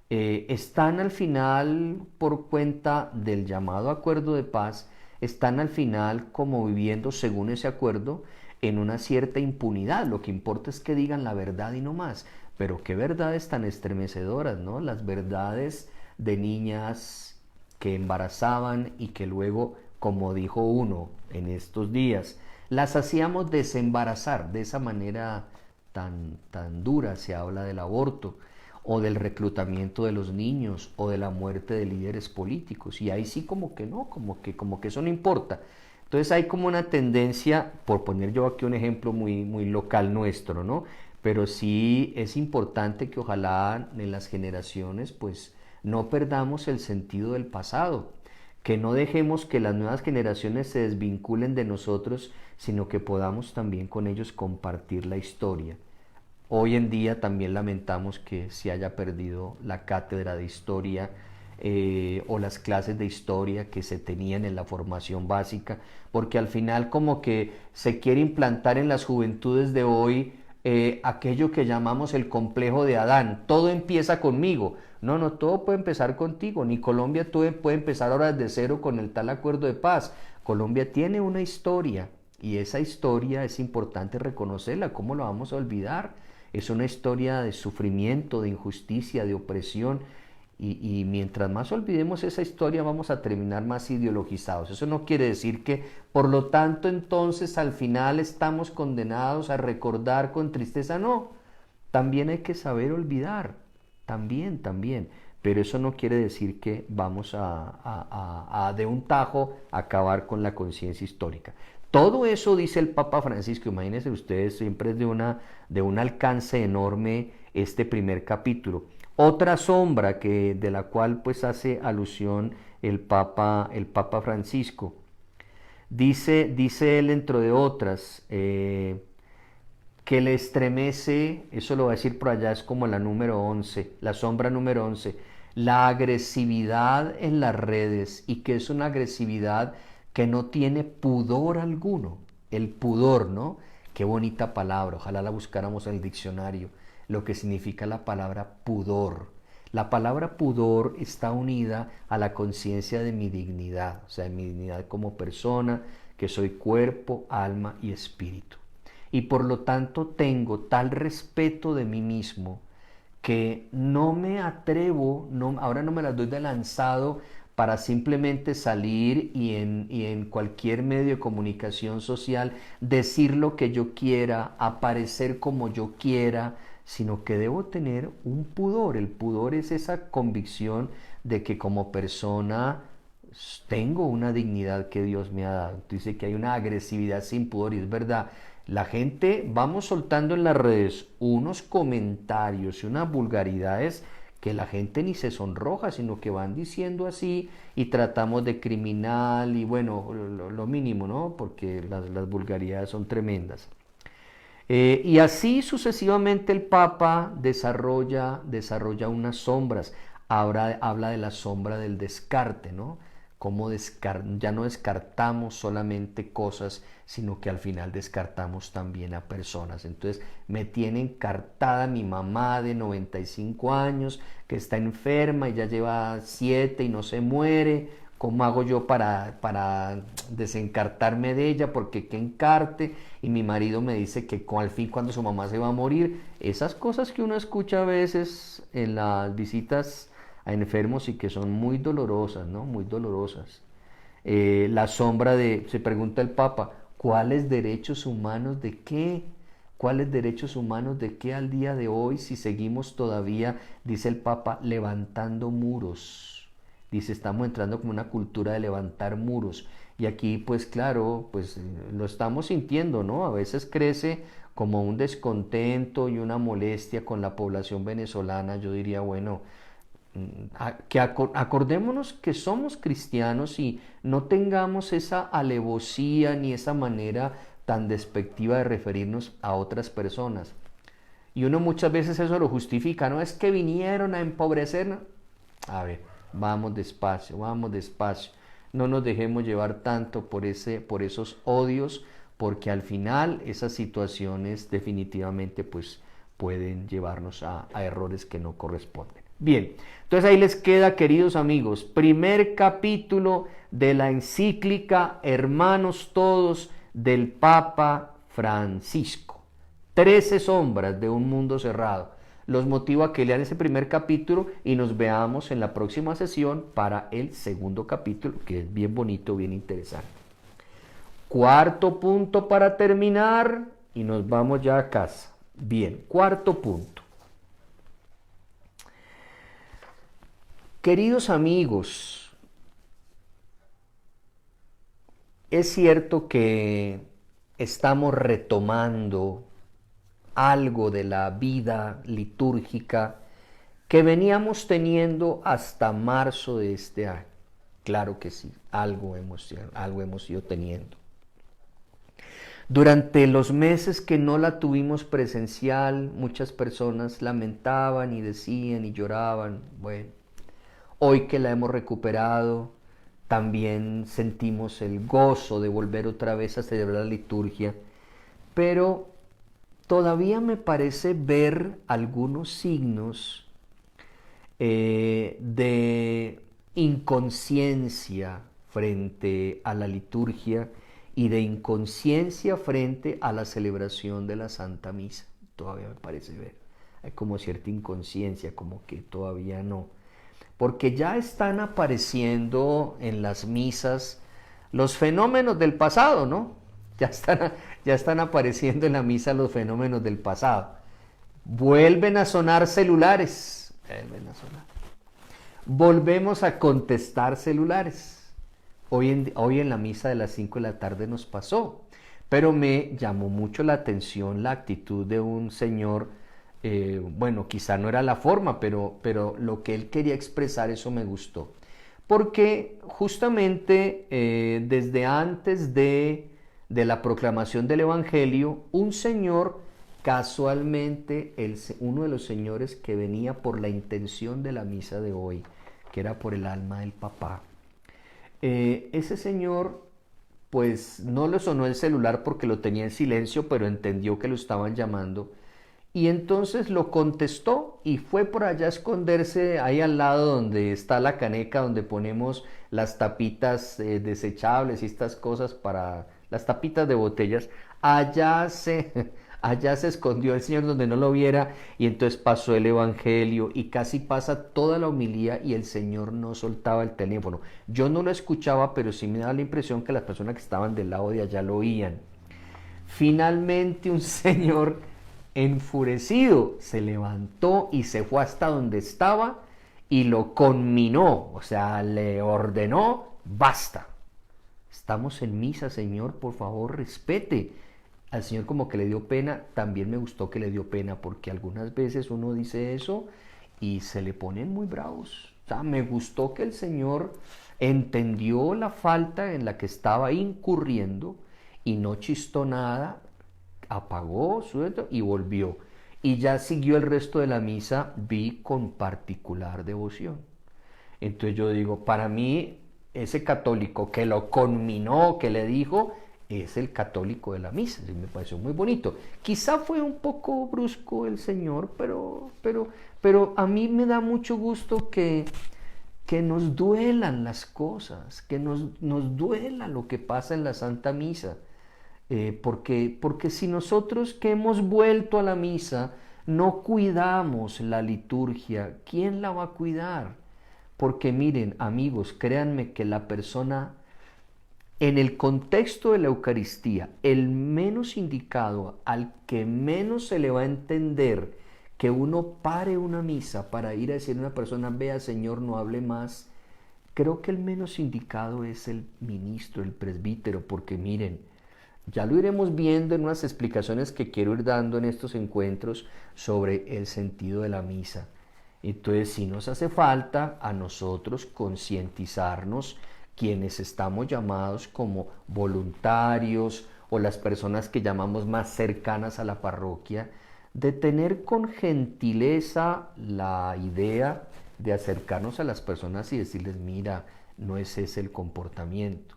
están al final, por cuenta del llamado acuerdo de paz, están al final como viviendo según ese acuerdo en una cierta impunidad. Lo que importa es que digan la verdad y no más. Pero qué verdades tan estremecedoras, ¿no? Las verdades de niñas que embarazaban y que luego, como dijo uno en estos días, las hacíamos desembarazar. De esa manera tan dura se habla del aborto, o del reclutamiento de los niños, o de la muerte de líderes políticos. Y ahí sí como que no, como que eso no importa. Entonces hay como una tendencia, por poner yo aquí un ejemplo muy local nuestro, ¿no? Pero sí es importante que ojalá en las generaciones pues no perdamos el sentido del pasado, que no dejemos que las nuevas generaciones se desvinculen de nosotros, sino que podamos también con ellos compartir la historia. Hoy en día también lamentamos que se haya perdido la cátedra de historia o las clases de historia que se tenían en la formación básica, porque al final como que se quiere implantar en las juventudes de hoy aquello que llamamos el complejo de Adán. Todo empieza conmigo. No, no, todo puede empezar contigo. Ni Colombia puede empezar ahora desde cero con el tal acuerdo de paz. Colombia tiene una historia y esa historia es importante reconocerla. ¿Cómo lo vamos a olvidar? Es una historia de sufrimiento, de injusticia, de opresión. Y mientras más olvidemos esa historia vamos a terminar más ideologizados. Eso no quiere decir que, por lo tanto, entonces al final estamos condenados a recordar con tristeza. No, también hay que saber olvidar. También. Pero eso no quiere decir que vamos a de un tajo acabar con la conciencia histórica. Todo eso dice el Papa Francisco. Imagínense ustedes, siempre es de un alcance enorme este primer capítulo. Otra sombra de la cual pues hace alusión el Papa Francisco. Dice él, dentro de otras, que le estremece, eso lo va a decir por allá, es como la número 11, la sombra número 11, la agresividad en las redes, y que es una agresividad que no tiene pudor alguno. El pudor, ¿no? Qué bonita palabra, ojalá la buscáramos en el diccionario, lo que significa la palabra pudor. La palabra pudor está unida a la conciencia de mi dignidad, o sea, de mi dignidad como persona, que soy cuerpo, alma y espíritu. Y por lo tanto tengo tal respeto de mí mismo que no me atrevo, ahora no me las doy de lanzado para simplemente salir y en cualquier medio de comunicación social decir lo que yo quiera, aparecer como yo quiera, sino que debo tener un pudor. El pudor es esa convicción de que como persona tengo una dignidad que Dios me ha dado. Dice que hay una agresividad sin pudor, y es verdad. La gente, vamos soltando en las redes unos comentarios y unas vulgaridades que la gente ni se sonroja, sino que van diciendo así, y tratamos de criminal y bueno, lo mínimo, ¿no? Porque las vulgaridades son tremendas. Y así sucesivamente el Papa desarrolla unas sombras. Ahora habla de la sombra del descarte, ¿no? Cómo ya no descartamos solamente cosas, sino que al final descartamos también a personas. Entonces me tiene encartada mi mamá de 95 años, que está enferma y ya lleva 7 y no se muere. ¿cómo hago yo para desencartarme de ella? Porque qué encarte, y mi marido me dice que al fin cuando su mamá se va a morir, esas cosas que uno escucha a veces en las visitas a enfermos y que son muy dolorosas, ¿no? Muy dolorosas. La sombra se pregunta el Papa, ¿cuáles derechos humanos de qué? ¿Cuáles derechos humanos de qué al día de hoy si seguimos todavía, dice el Papa, levantando muros? Dice, estamos entrando como una cultura de levantar muros. Y aquí, pues claro, pues lo estamos sintiendo, ¿no? A veces crece como un descontento y una molestia con la población venezolana. Yo diría, bueno, que acordémonos que somos cristianos y no tengamos esa alevosía ni esa manera tan despectiva de referirnos a otras personas. Y uno muchas veces eso lo justifica, no es que vinieron a empobrecernos. A ver, vamos despacio, vamos despacio. No nos dejemos llevar tanto por esos odios, porque al final esas situaciones definitivamente pues pueden llevarnos a errores que no corresponden. Bien, entonces ahí les queda, queridos amigos, primer capítulo de la encíclica Hermanos Todos del Papa Francisco. 13 sombras de un mundo cerrado. Los motivo a que lean ese primer capítulo y nos veamos en la próxima sesión para el segundo capítulo, que es bien bonito, bien interesante. Cuarto punto para terminar y nos vamos ya a casa. Bien, cuarto punto. Queridos amigos, es cierto que estamos retomando algo de la vida litúrgica que veníamos teniendo hasta marzo de este año. Claro que sí, algo hemos ido teniendo. Durante los meses que no la tuvimos presencial, muchas personas lamentaban y decían y lloraban. Bueno, hoy que la hemos recuperado, también sentimos el gozo de volver otra vez a celebrar la liturgia, pero todavía me parece ver algunos signos de inconsciencia frente a la liturgia y de inconsciencia frente a la celebración de la Santa Misa. Todavía me parece ver. Hay como cierta inconsciencia, como que todavía no. Porque ya están apareciendo en las misas los fenómenos del pasado, ¿no? Ya están apareciendo en la misa los fenómenos del pasado. Vuelven a sonar celulares. Volvemos a contestar celulares. Hoy en la misa de las 5 de la tarde nos pasó. Pero me llamó mucho la atención la actitud de un señor. Bueno, quizá no era la forma, pero lo que él quería expresar, eso me gustó. Porque justamente desde antes de la proclamación del Evangelio, un señor, casualmente, uno de los señores que venía por la intención de la misa de hoy, que era por el alma del papá, ese señor, pues no le sonó el celular porque lo tenía en silencio, pero entendió que lo estaban llamando. Y entonces lo contestó y fue por allá a esconderse ahí al lado donde está la caneca, donde ponemos las tapitas desechables y estas cosas para las tapitas de botellas. Allá se escondió el Señor donde no lo viera, y entonces pasó el Evangelio y casi pasa toda la homilía y el Señor no soltaba el teléfono. Yo no lo escuchaba, pero sí me daba la impresión que las personas que estaban del lado de allá lo oían. Finalmente un señor enfurecido se levantó y se fue hasta donde estaba y lo conminó, o sea, le ordenó: basta, estamos en misa, señor, por favor respete. Al señor como que le dio pena. También me gustó que le dio pena, porque algunas veces uno dice eso y se le ponen muy bravos. O sea, me gustó que el señor entendió la falta en la que estaba incurriendo y no chistó nada, apagó su y volvió. Y ya siguió el resto de la misa, vi con particular devoción. Entonces yo digo, para mí, ese católico que lo conminó, que le dijo, es el católico de la misa. Me pareció muy bonito. Quizá fue un poco brusco el señor, pero a mí me da mucho gusto que que nos duelan las cosas, que nos duela lo que pasa en la Santa Misa. Porque si nosotros que hemos vuelto a la misa no cuidamos la liturgia, ¿quién la va a cuidar? Porque miren, amigos, créanme que la persona, en el contexto de la Eucaristía, el menos indicado, al que menos se le va a entender que uno pare una misa para ir a decir a una persona, vea Señor, no hable más, creo que el menos indicado es el ministro, el presbítero, porque miren, ya lo iremos viendo en unas explicaciones que quiero ir dando en estos encuentros sobre el sentido de la misa. Entonces, si nos hace falta a nosotros concientizarnos, quienes estamos llamados como voluntarios o las personas que llamamos más cercanas a la parroquia, de tener con gentileza la idea de acercarnos a las personas y decirles, mira, no es ese el comportamiento.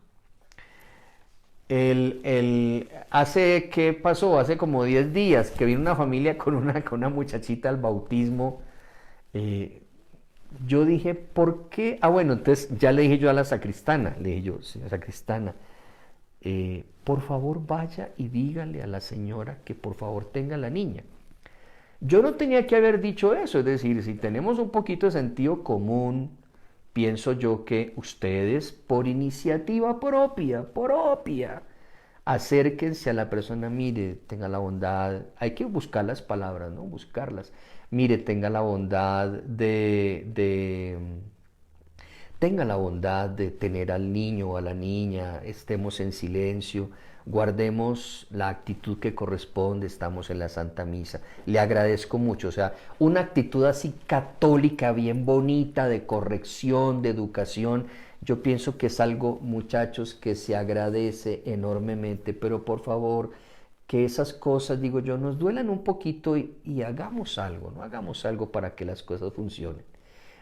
¿Qué pasó? Hace como 10 días que vino una familia con una muchachita al bautismo. Yo dije, ¿por qué? Ah, bueno, entonces ya le dije yo a la sacristana, le dije yo, señora sacristana, por favor vaya y dígale a la señora que por favor tenga a la niña. Yo no tenía que haber dicho eso, es decir, si tenemos un poquito de sentido común, pienso yo que ustedes, por iniciativa propia, acérquense a la persona, mire, tenga la bondad, hay que buscar las palabras, ¿no? Buscarlas. Mire, tenga la bondad de tener al niño o a la niña, estemos en silencio, guardemos la actitud que corresponde, estamos en la Santa Misa. Le agradezco mucho, o sea, una actitud así católica, bien bonita, de corrección, de educación. Yo pienso que es algo, muchachos, que se agradece enormemente, pero por favor, que esas cosas, digo yo, nos duelan un poquito y hagamos algo, ¿no? Hagamos algo para que las cosas funcionen.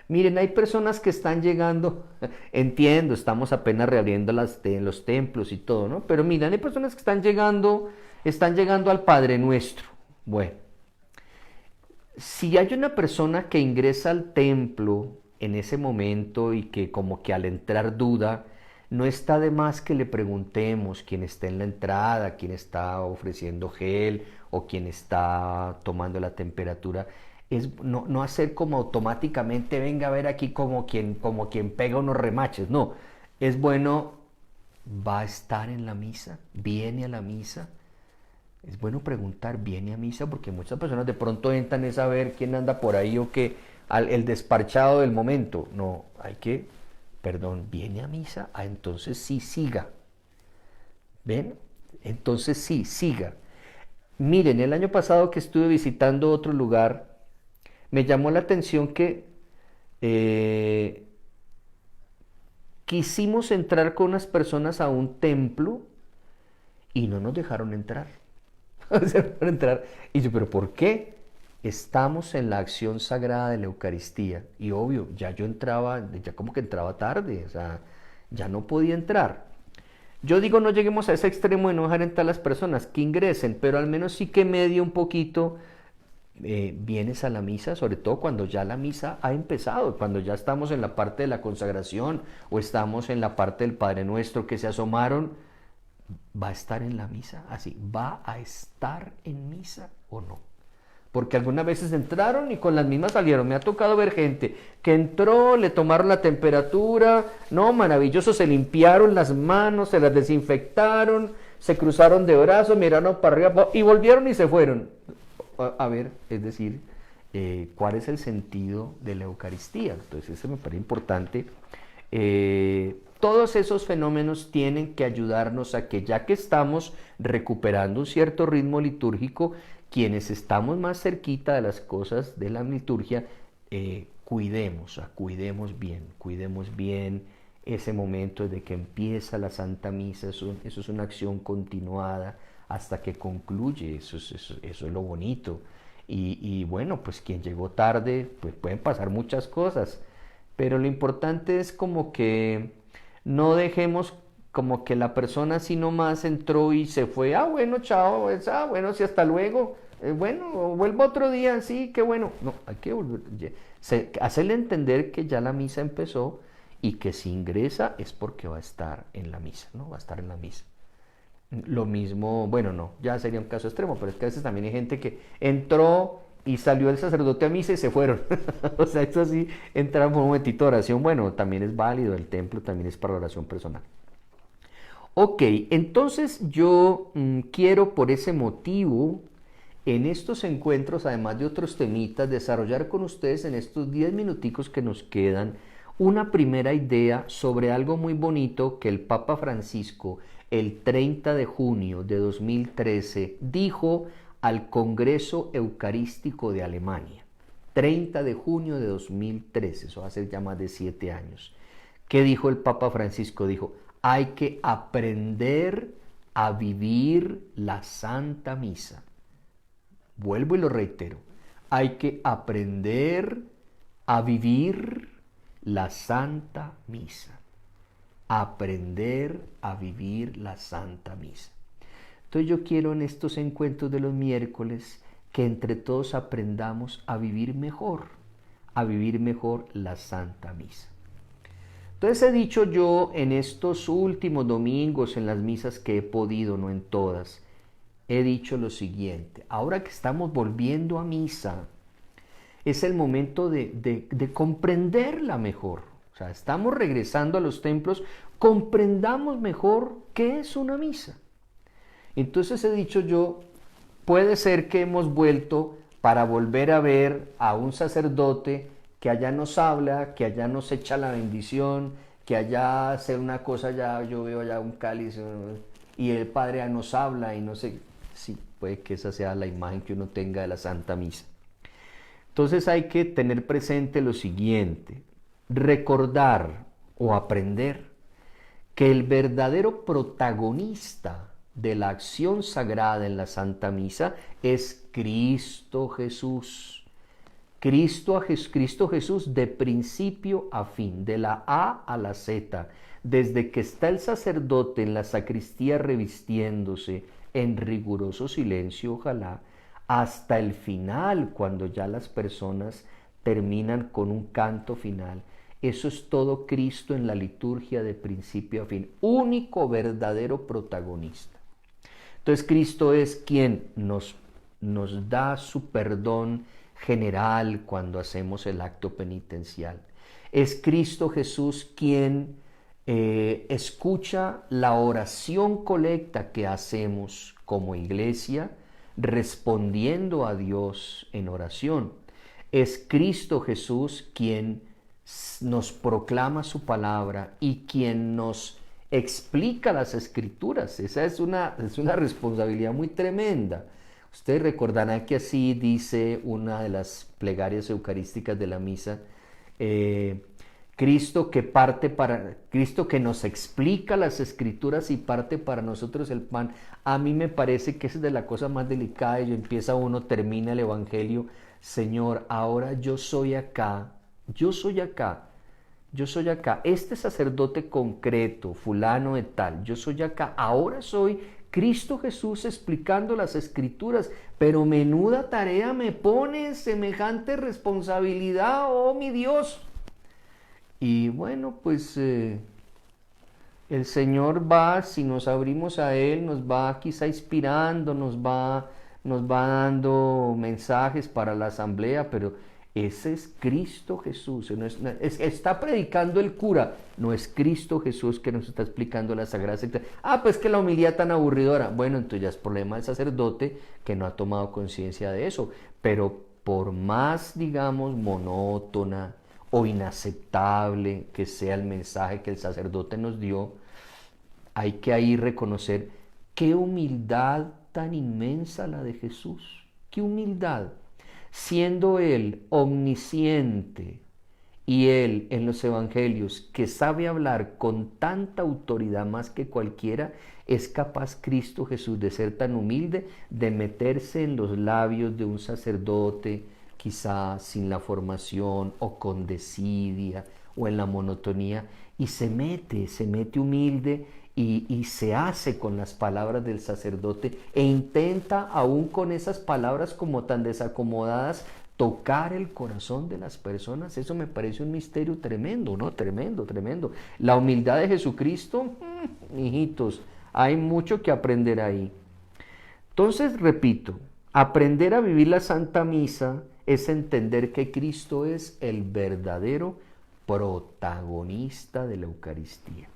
Miren, hay personas que están llegando, entiendo, estamos apenas reabriendo los templos y todo, ¿no? Pero miren, hay personas que están llegando al Padre Nuestro. Bueno, si hay una persona que ingresa al templo en ese momento y que como que al entrar duda, no está de más que le preguntemos quién está en la entrada, quién está ofreciendo gel o quién está tomando la temperatura. No hacer como automáticamente venga a ver aquí como quien pega unos remaches, no, es bueno, va a estar en la misa, viene a la misa, es bueno preguntar, viene a misa, porque muchas personas de pronto entran a saber quién anda por ahí o que el desparchado del momento, no, viene a misa, entonces sí, siga, ¿ven? Entonces sí, siga. Miren, el año pasado que estuve visitando otro lugar, me llamó la atención que quisimos entrar con unas personas a un templo y no nos dejaron entrar. Y yo, ¿pero por qué? Estamos en la acción sagrada de la Eucaristía. Y obvio, ya yo entraba, ya como que entraba tarde, o sea, ya no podía entrar. Yo digo, no lleguemos a ese extremo de no dejar entrar a las personas, que ingresen, pero al menos sí que medie un poquito. Vienes a la misa, sobre todo cuando ya la misa ha empezado, cuando ya estamos en la parte de la consagración o estamos en la parte del Padre Nuestro que se asomaron, ¿va a estar en la misa? Así, ¿va a estar en misa o no? Porque algunas veces entraron y con las mismas salieron. Me ha tocado ver gente que entró, le tomaron la temperatura, no, maravilloso, se limpiaron las manos, se las desinfectaron, se cruzaron de brazos, miraron para arriba y volvieron y se fueron. A ver, es decir, ¿cuál es el sentido de la Eucaristía? Entonces, eso me parece importante. Todos esos fenómenos tienen que ayudarnos a que, ya que estamos recuperando un cierto ritmo litúrgico, quienes estamos más cerquita de las cosas de la liturgia, cuidemos bien ese momento desde que empieza la Santa Misa. Eso es una acción continuada hasta que concluye, eso es lo bonito. Y bueno, pues quien llegó tarde, pues pueden pasar muchas cosas, pero lo importante es como que no dejemos como que la persona así nomás entró y se fue, bueno, chao, bueno, sí, hasta luego, bueno, vuelvo otro día, sí, qué bueno. No, hay que volver, hacerle entender que ya la misa empezó y que si ingresa es porque va a estar en la misa, ¿no? Va a estar en la misa. Lo mismo, bueno, no, ya sería un caso extremo, pero es que a veces también hay gente que entró y salió el sacerdote a misa y se fueron. O sea, eso sí, entra por un momentito de oración, bueno, también es válido, el templo también es para oración personal. Ok, entonces yo quiero por ese motivo, en estos encuentros, además de otros temitas, desarrollar con ustedes en estos 10 minuticos que nos quedan una primera idea sobre algo muy bonito que el Papa Francisco el 30 de junio de 2013 dijo al Congreso Eucarístico de Alemania. 30 de junio de 2013, eso va a ser ya más de 7 años. ¿Qué dijo el Papa Francisco? Dijo, hay que aprender a vivir la Santa Misa. Vuelvo y lo reitero, hay que aprender a vivir la Santa Misa. Aprender a vivir la Santa Misa. Entonces yo quiero en estos encuentros de los miércoles que entre todos aprendamos a vivir mejor la Santa Misa. Entonces he dicho yo en estos últimos domingos, en las misas que he podido, no en todas, he dicho lo siguiente: ahora que estamos volviendo a misa, es el momento de comprenderla mejor. O sea, estamos regresando a los templos, comprendamos mejor qué es una misa. Entonces he dicho yo, puede ser que hemos vuelto para volver a ver a un sacerdote que allá nos habla, que allá nos echa la bendición, que allá hace una cosa, ya yo veo allá un cáliz y el Padre nos habla y no sé, sí, puede que esa sea la imagen que uno tenga de la Santa Misa. Entonces hay que tener presente lo siguiente: recordar o aprender que el verdadero protagonista de la acción sagrada en la Santa Misa es Cristo Jesús. Cristo Jesús de principio a fin, de la A a la Z, desde que está el sacerdote en la sacristía revistiéndose en riguroso silencio, ojalá, hasta el final, cuando ya las personas terminan con un canto final. Eso es todo Cristo en la liturgia de principio a fin, único verdadero protagonista. Entonces Cristo es quien nos da su perdón general cuando hacemos el acto penitencial. Es Cristo Jesús quien escucha la oración colecta que hacemos como iglesia, respondiendo a Dios en oración. Es Cristo Jesús quien nos proclama su palabra y quien nos explica las escrituras. Esa es una responsabilidad muy tremenda. Ustedes recordarán que así dice una de las plegarias eucarísticas de la misa, Cristo que nos explica las escrituras y parte para nosotros el pan. A mí me parece que esa es de la cosa más delicada, y empieza uno, termina el evangelio: Señor, ahora yo soy acá, este sacerdote concreto, fulano de tal, yo soy acá, ahora soy Cristo Jesús explicando las escrituras, pero menuda tarea me pone, semejante responsabilidad, oh mi Dios. Y bueno, pues el Señor va, si nos abrimos a Él, nos va quizá inspirando, nos va dando mensajes para la asamblea, pero ese es Cristo Jesús. Está predicando el cura, no es Cristo Jesús que nos está explicando la Sagrada Escritura. Pues que la homilía tan aburridora. Bueno, entonces ya es problema del sacerdote que no ha tomado conciencia de eso. Pero por más, digamos, monótona o inaceptable que sea el mensaje que el sacerdote nos dio, hay que ahí reconocer qué humildad tan inmensa la de Jesús. Qué humildad. Siendo Él omnisciente y Él en los evangelios que sabe hablar con tanta autoridad más que cualquiera, es capaz Cristo Jesús de ser tan humilde, de meterse en los labios de un sacerdote, quizá sin la formación o con desidia o en la monotonía, y se mete humilde y se hace con las palabras del sacerdote e intenta, aún con esas palabras como tan desacomodadas, tocar el corazón de las personas. Eso me parece un misterio tremendo, ¿no? Tremendo, tremendo. La humildad de Jesucristo, hijitos, hay mucho que aprender ahí. Entonces, repito, aprender a vivir la Santa Misa es entender que Cristo es el verdadero protagonista de la Eucaristía.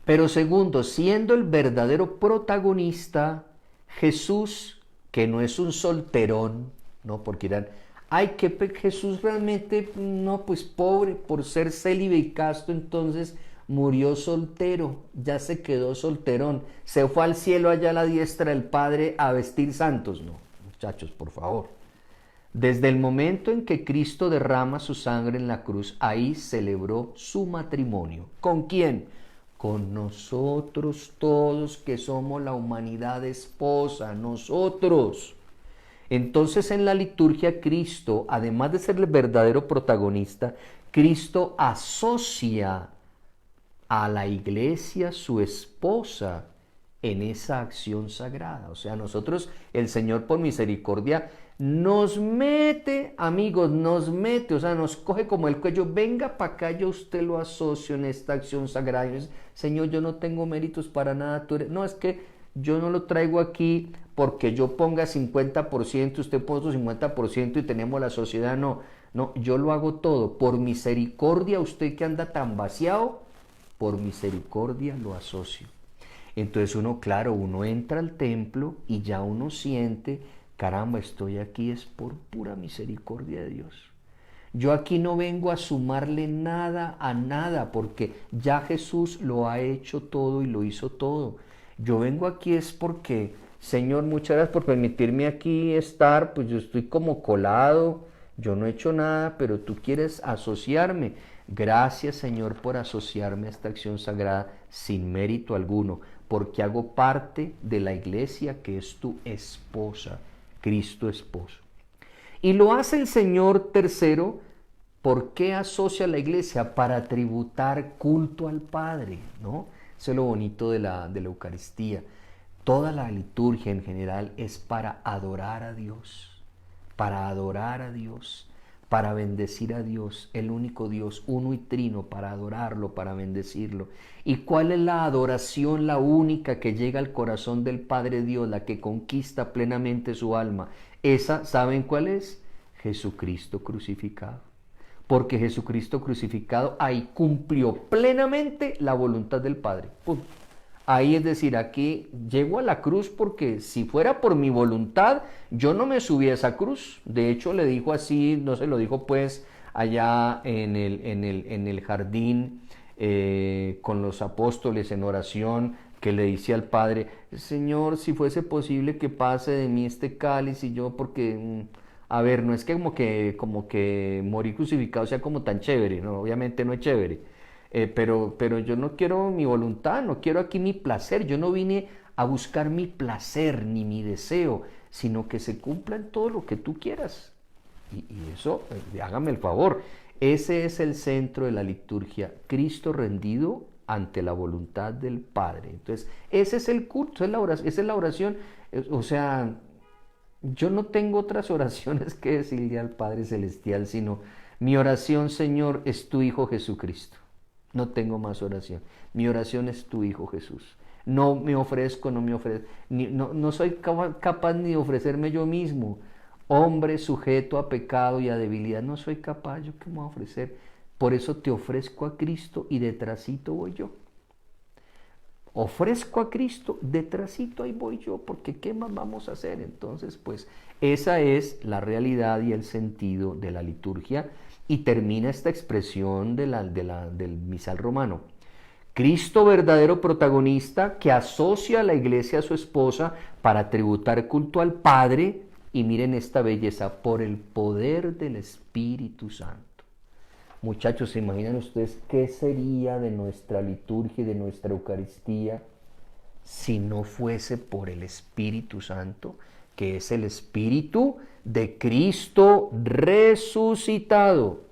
Pero segundo, siendo el verdadero protagonista, Jesús, que no es un solterón, ¿no? Porque dirán, ay, que Jesús realmente, no, pues pobre, por ser célibe y casto, entonces murió soltero, ya se quedó solterón, se fue al cielo allá a la diestra del Padre a vestir santos. No, muchachos, por favor. Desde el momento en que Cristo derrama su sangre en la cruz, ahí celebró su matrimonio. ¿Con quién? Con nosotros todos que somos la humanidad esposa, nosotros. Entonces en la liturgia Cristo, además de ser el verdadero protagonista, Cristo asocia a la iglesia, su esposa, en esa acción sagrada. O sea, nosotros, el Señor por misericordia, nos mete, amigos, nos mete, o sea, nos coge como el cuello, venga para acá, yo usted lo asocio en esta acción sagrada. Y dice, Señor, yo no tengo méritos para nada, tú eres... No, es que yo no lo traigo aquí porque yo ponga 50%, usted pone su 50% y tenemos la sociedad. No, no, yo lo hago todo. Por misericordia, usted que anda tan vaciado, por misericordia lo asocio. Entonces uno, claro, uno entra al templo y ya uno siente, caramba, estoy aquí es por pura misericordia de Dios. Yo aquí no vengo a sumarle nada a nada, porque ya Jesús lo ha hecho todo y lo hizo todo. Yo vengo aquí es porque, Señor, muchas gracias por permitirme aquí estar, pues yo estoy como colado, yo no he hecho nada, pero tú quieres asociarme. Gracias, Señor, por asociarme a esta acción sagrada sin mérito alguno, porque hago parte de la iglesia que es tu esposa, Cristo esposo. Y lo hace el Señor tercero. ¿Por qué asocia a la iglesia? Para tributar culto al Padre, ¿no? Eso es lo bonito de la Eucaristía. Toda la liturgia en general es para adorar a Dios, para bendecir a Dios, el único Dios, uno y trino, para adorarlo, para bendecirlo. ¿Y cuál es la adoración, la única que llega al corazón del Padre Dios, la que conquista plenamente su alma? Esa, ¿saben cuál es? Jesucristo crucificado. Porque Jesucristo crucificado ahí cumplió plenamente la voluntad del Padre. ¡Pum! Ahí es decir, aquí llego a la cruz porque si fuera por mi voluntad, yo no me subí a esa cruz. De hecho, le dijo así, no se lo dijo pues allá en el jardín con los apóstoles en oración, que le dice al Padre, Señor, si fuese posible que pase de mí este cáliz, y yo porque... A ver, no es que como que morir crucificado sea como tan chévere, no, obviamente no es chévere, pero yo no quiero mi voluntad, no quiero aquí mi placer, yo no vine a buscar mi placer ni mi deseo, sino que se cumpla en todo lo que tú quieras. Y eso, hágame el favor, ese es el centro de la liturgia, Cristo rendido ante la voluntad del Padre. Entonces, ese es el culto, esa es la oración, o sea... Yo no tengo otras oraciones que decirle al Padre Celestial, sino mi oración, Señor, es tu Hijo Jesucristo. No tengo más oración. Mi oración es tu Hijo Jesús. No me ofrezco, no soy capaz ni de ofrecerme yo mismo. Hombre sujeto a pecado y a debilidad, no soy capaz, ¿yo qué me voy a ofrecer? Por eso te ofrezco a Cristo y detrásito voy yo. Ofrezco a Cristo, detrásito ahí voy yo, porque ¿qué más vamos a hacer? Entonces, pues, esa es la realidad y el sentido de la liturgia, y termina esta expresión del misal romano. Cristo, verdadero protagonista, que asocia a la iglesia a su esposa para tributar culto al Padre, y miren esta belleza, por el poder del Espíritu Santo. Muchachos, ¿se imaginan ustedes qué sería de nuestra liturgia y de nuestra Eucaristía si no fuese por el Espíritu Santo, que es el Espíritu de Cristo resucitado?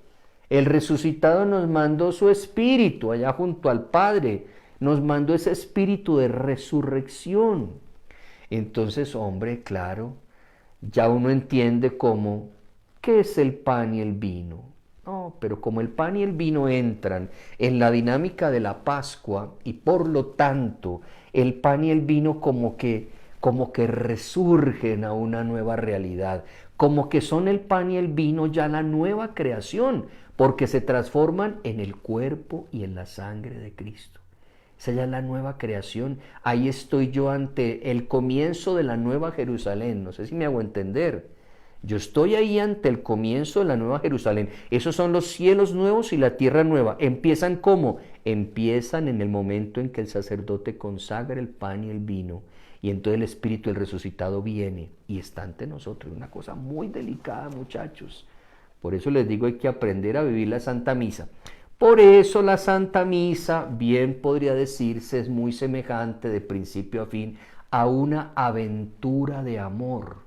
El resucitado nos mandó su Espíritu allá junto al Padre. nos mandó ese espíritu de resurrección. Entonces, hombre, claro, ya uno entiende qué es el pan y el vino. No, pero como el pan y el vino entran en la dinámica de la Pascua y por lo tanto el pan y el vino como que resurgen a una nueva realidad, como que son el pan y el vino ya la nueva creación, porque se transforman en el cuerpo y en la sangre de Cristo. Esa ya es la nueva creación. Ahí estoy yo ante el comienzo de la nueva Jerusalén. No sé si me hago entender. Yo estoy ahí ante el comienzo de la nueva Jerusalén. Esos son los cielos nuevos y la tierra nueva. ¿Empiezan cómo? Empiezan en el momento en que el sacerdote consagra el pan y el vino. Y entonces el Espíritu del resucitado viene y está ante nosotros. Una cosa muy delicada, muchachos. Por eso les digo, hay que aprender a vivir la Santa Misa. Por eso la Santa Misa, bien podría decirse, es muy semejante de principio a fin a una aventura de amor.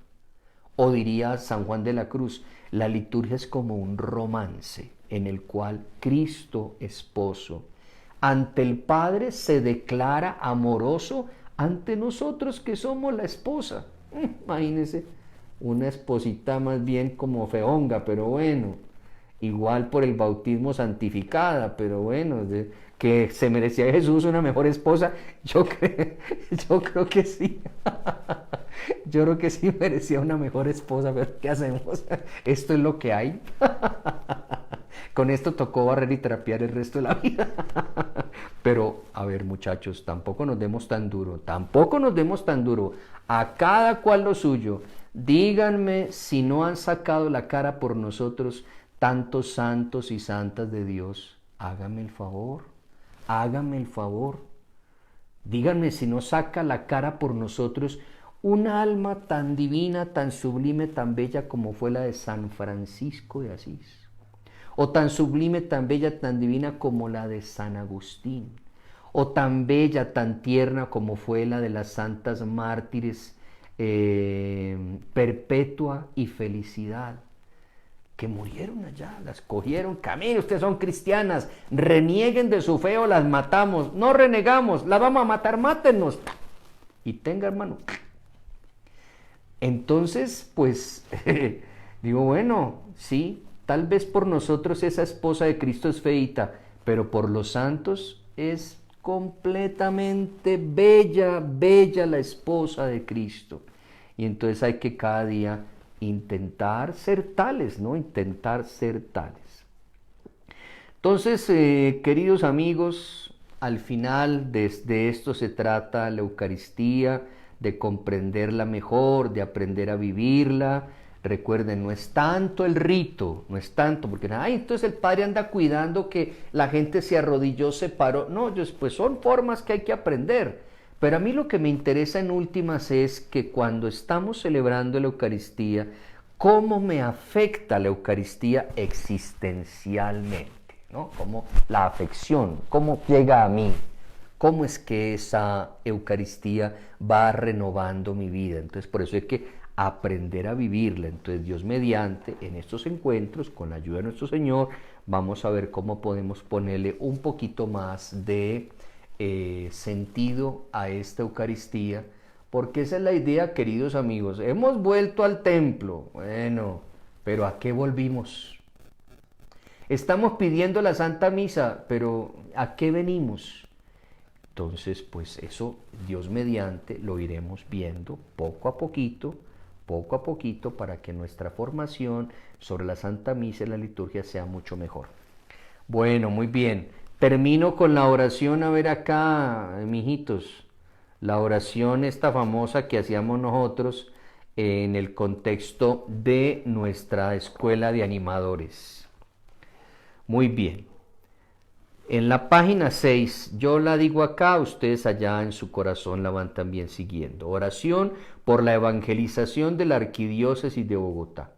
O diría San Juan de la Cruz, la liturgia es como un romance en el cual Cristo, esposo, ante el Padre se declara amoroso ante nosotros que somos la esposa. Imagínense, una esposita más bien como feonga, pero bueno, igual por el bautismo santificada, pero bueno, que se merecía Jesús una mejor esposa, yo creo que sí. Yo creo que sí merecía una mejor esposa, pero ¿qué hacemos? Esto es lo que hay. Con esto tocó barrer y trapear el resto de la vida. Pero, a ver, muchachos, tampoco nos demos tan duro, A cada cual lo suyo. Díganme si no han sacado la cara por nosotros tantos santos y santas de Dios. Háganme el favor. Díganme si no saca la cara por nosotros un alma tan divina, tan sublime, tan bella como fue la de San Francisco de Asís. O tan sublime, tan bella, tan divina como la de San Agustín. O tan bella, tan tierna como fue la de las santas mártires Perpetua y Felicidad, que murieron allá, las cogieron, camino, ustedes son cristianas, renieguen de su fe o las matamos, no renegamos, las vamos a matar, mátenos. Y tenga, hermano. Entonces, pues, digo, bueno, sí, tal vez por nosotros esa esposa de Cristo es feíta, pero por los santos es completamente bella, bella la esposa de Cristo. Y entonces hay que cada día intentar ser tales, ¿no? Intentar ser tales. Entonces, queridos amigos, al final de esto se trata la Eucaristía, de comprenderla mejor, de aprender a vivirla. Recuerden, no es tanto el rito, no es tanto, porque entonces el padre anda cuidando que la gente se arrodilló, se paró. No, pues son formas que hay que aprender. Pero a mí lo que me interesa en últimas es que cuando estamos celebrando la Eucaristía, ¿cómo me afecta la Eucaristía existencialmente? ¿No? Cómo la afección, cómo llega a mí, cómo es que esa Eucaristía va renovando mi vida. Entonces, por eso hay que aprender a vivirla. Entonces, Dios mediante, en estos encuentros, con la ayuda de nuestro Señor, vamos a ver cómo podemos ponerle un poquito más de sentido a esta Eucaristía, porque esa es la idea, queridos amigos. Hemos vuelto al templo, bueno, pero ¿a qué volvimos? Estamos pidiendo la Santa Misa, pero ¿a qué venimos? Entonces, pues eso, Dios mediante, lo iremos viendo poco a poquito, para que nuestra formación sobre la Santa Misa y la liturgia sea mucho mejor. Bueno, muy bien. Termino con la oración, a ver acá, mijitos, la oración esta famosa que hacíamos nosotros en el contexto de nuestra escuela de animadores. Muy bien. En la página 6, yo la digo acá, ustedes allá en su corazón la van también siguiendo. Oración por la evangelización de la Arquidiócesis de Bogotá.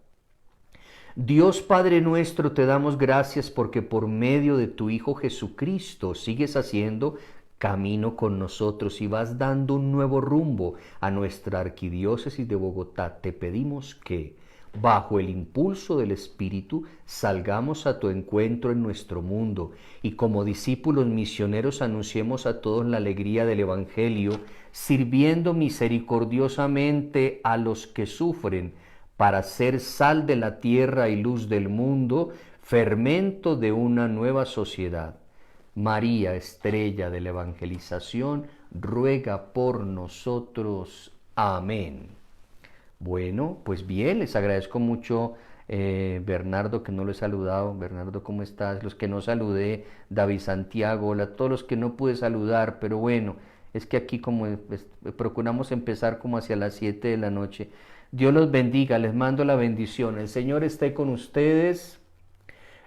Dios Padre nuestro, te damos gracias porque por medio de tu Hijo Jesucristo sigues haciendo camino con nosotros y vas dando un nuevo rumbo a nuestra Arquidiócesis de Bogotá. Te pedimos que, bajo el impulso del Espíritu, salgamos a tu encuentro en nuestro mundo y como discípulos misioneros anunciemos a todos la alegría del Evangelio, sirviendo misericordiosamente a los que sufren, para ser sal de la tierra y luz del mundo, fermento de una nueva sociedad. María, estrella de la evangelización, ruega por nosotros. Amén. Bueno, pues bien, les agradezco mucho, Bernardo, que no lo he saludado. Bernardo, ¿cómo estás? Los que no saludé, David Santiago, hola, todos los que no pude saludar, pero bueno, es que aquí como procuramos empezar como hacia las 7 de la noche. Dios los bendiga, les mando la bendición. El Señor esté con ustedes.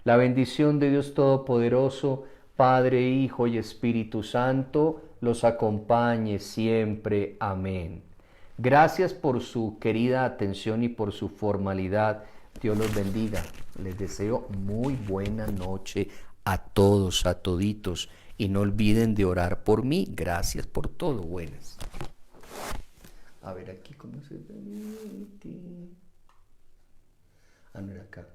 La bendición de Dios Todopoderoso, Padre, Hijo y Espíritu Santo, los acompañe siempre. Amén. Gracias por su querida atención y por su formalidad. Dios los bendiga. Les deseo muy buena noche a todos, a toditos. Y no olviden de orar por mí. Gracias por todo. Buenas. A ver aquí cómo se permite. Ah, no era acá.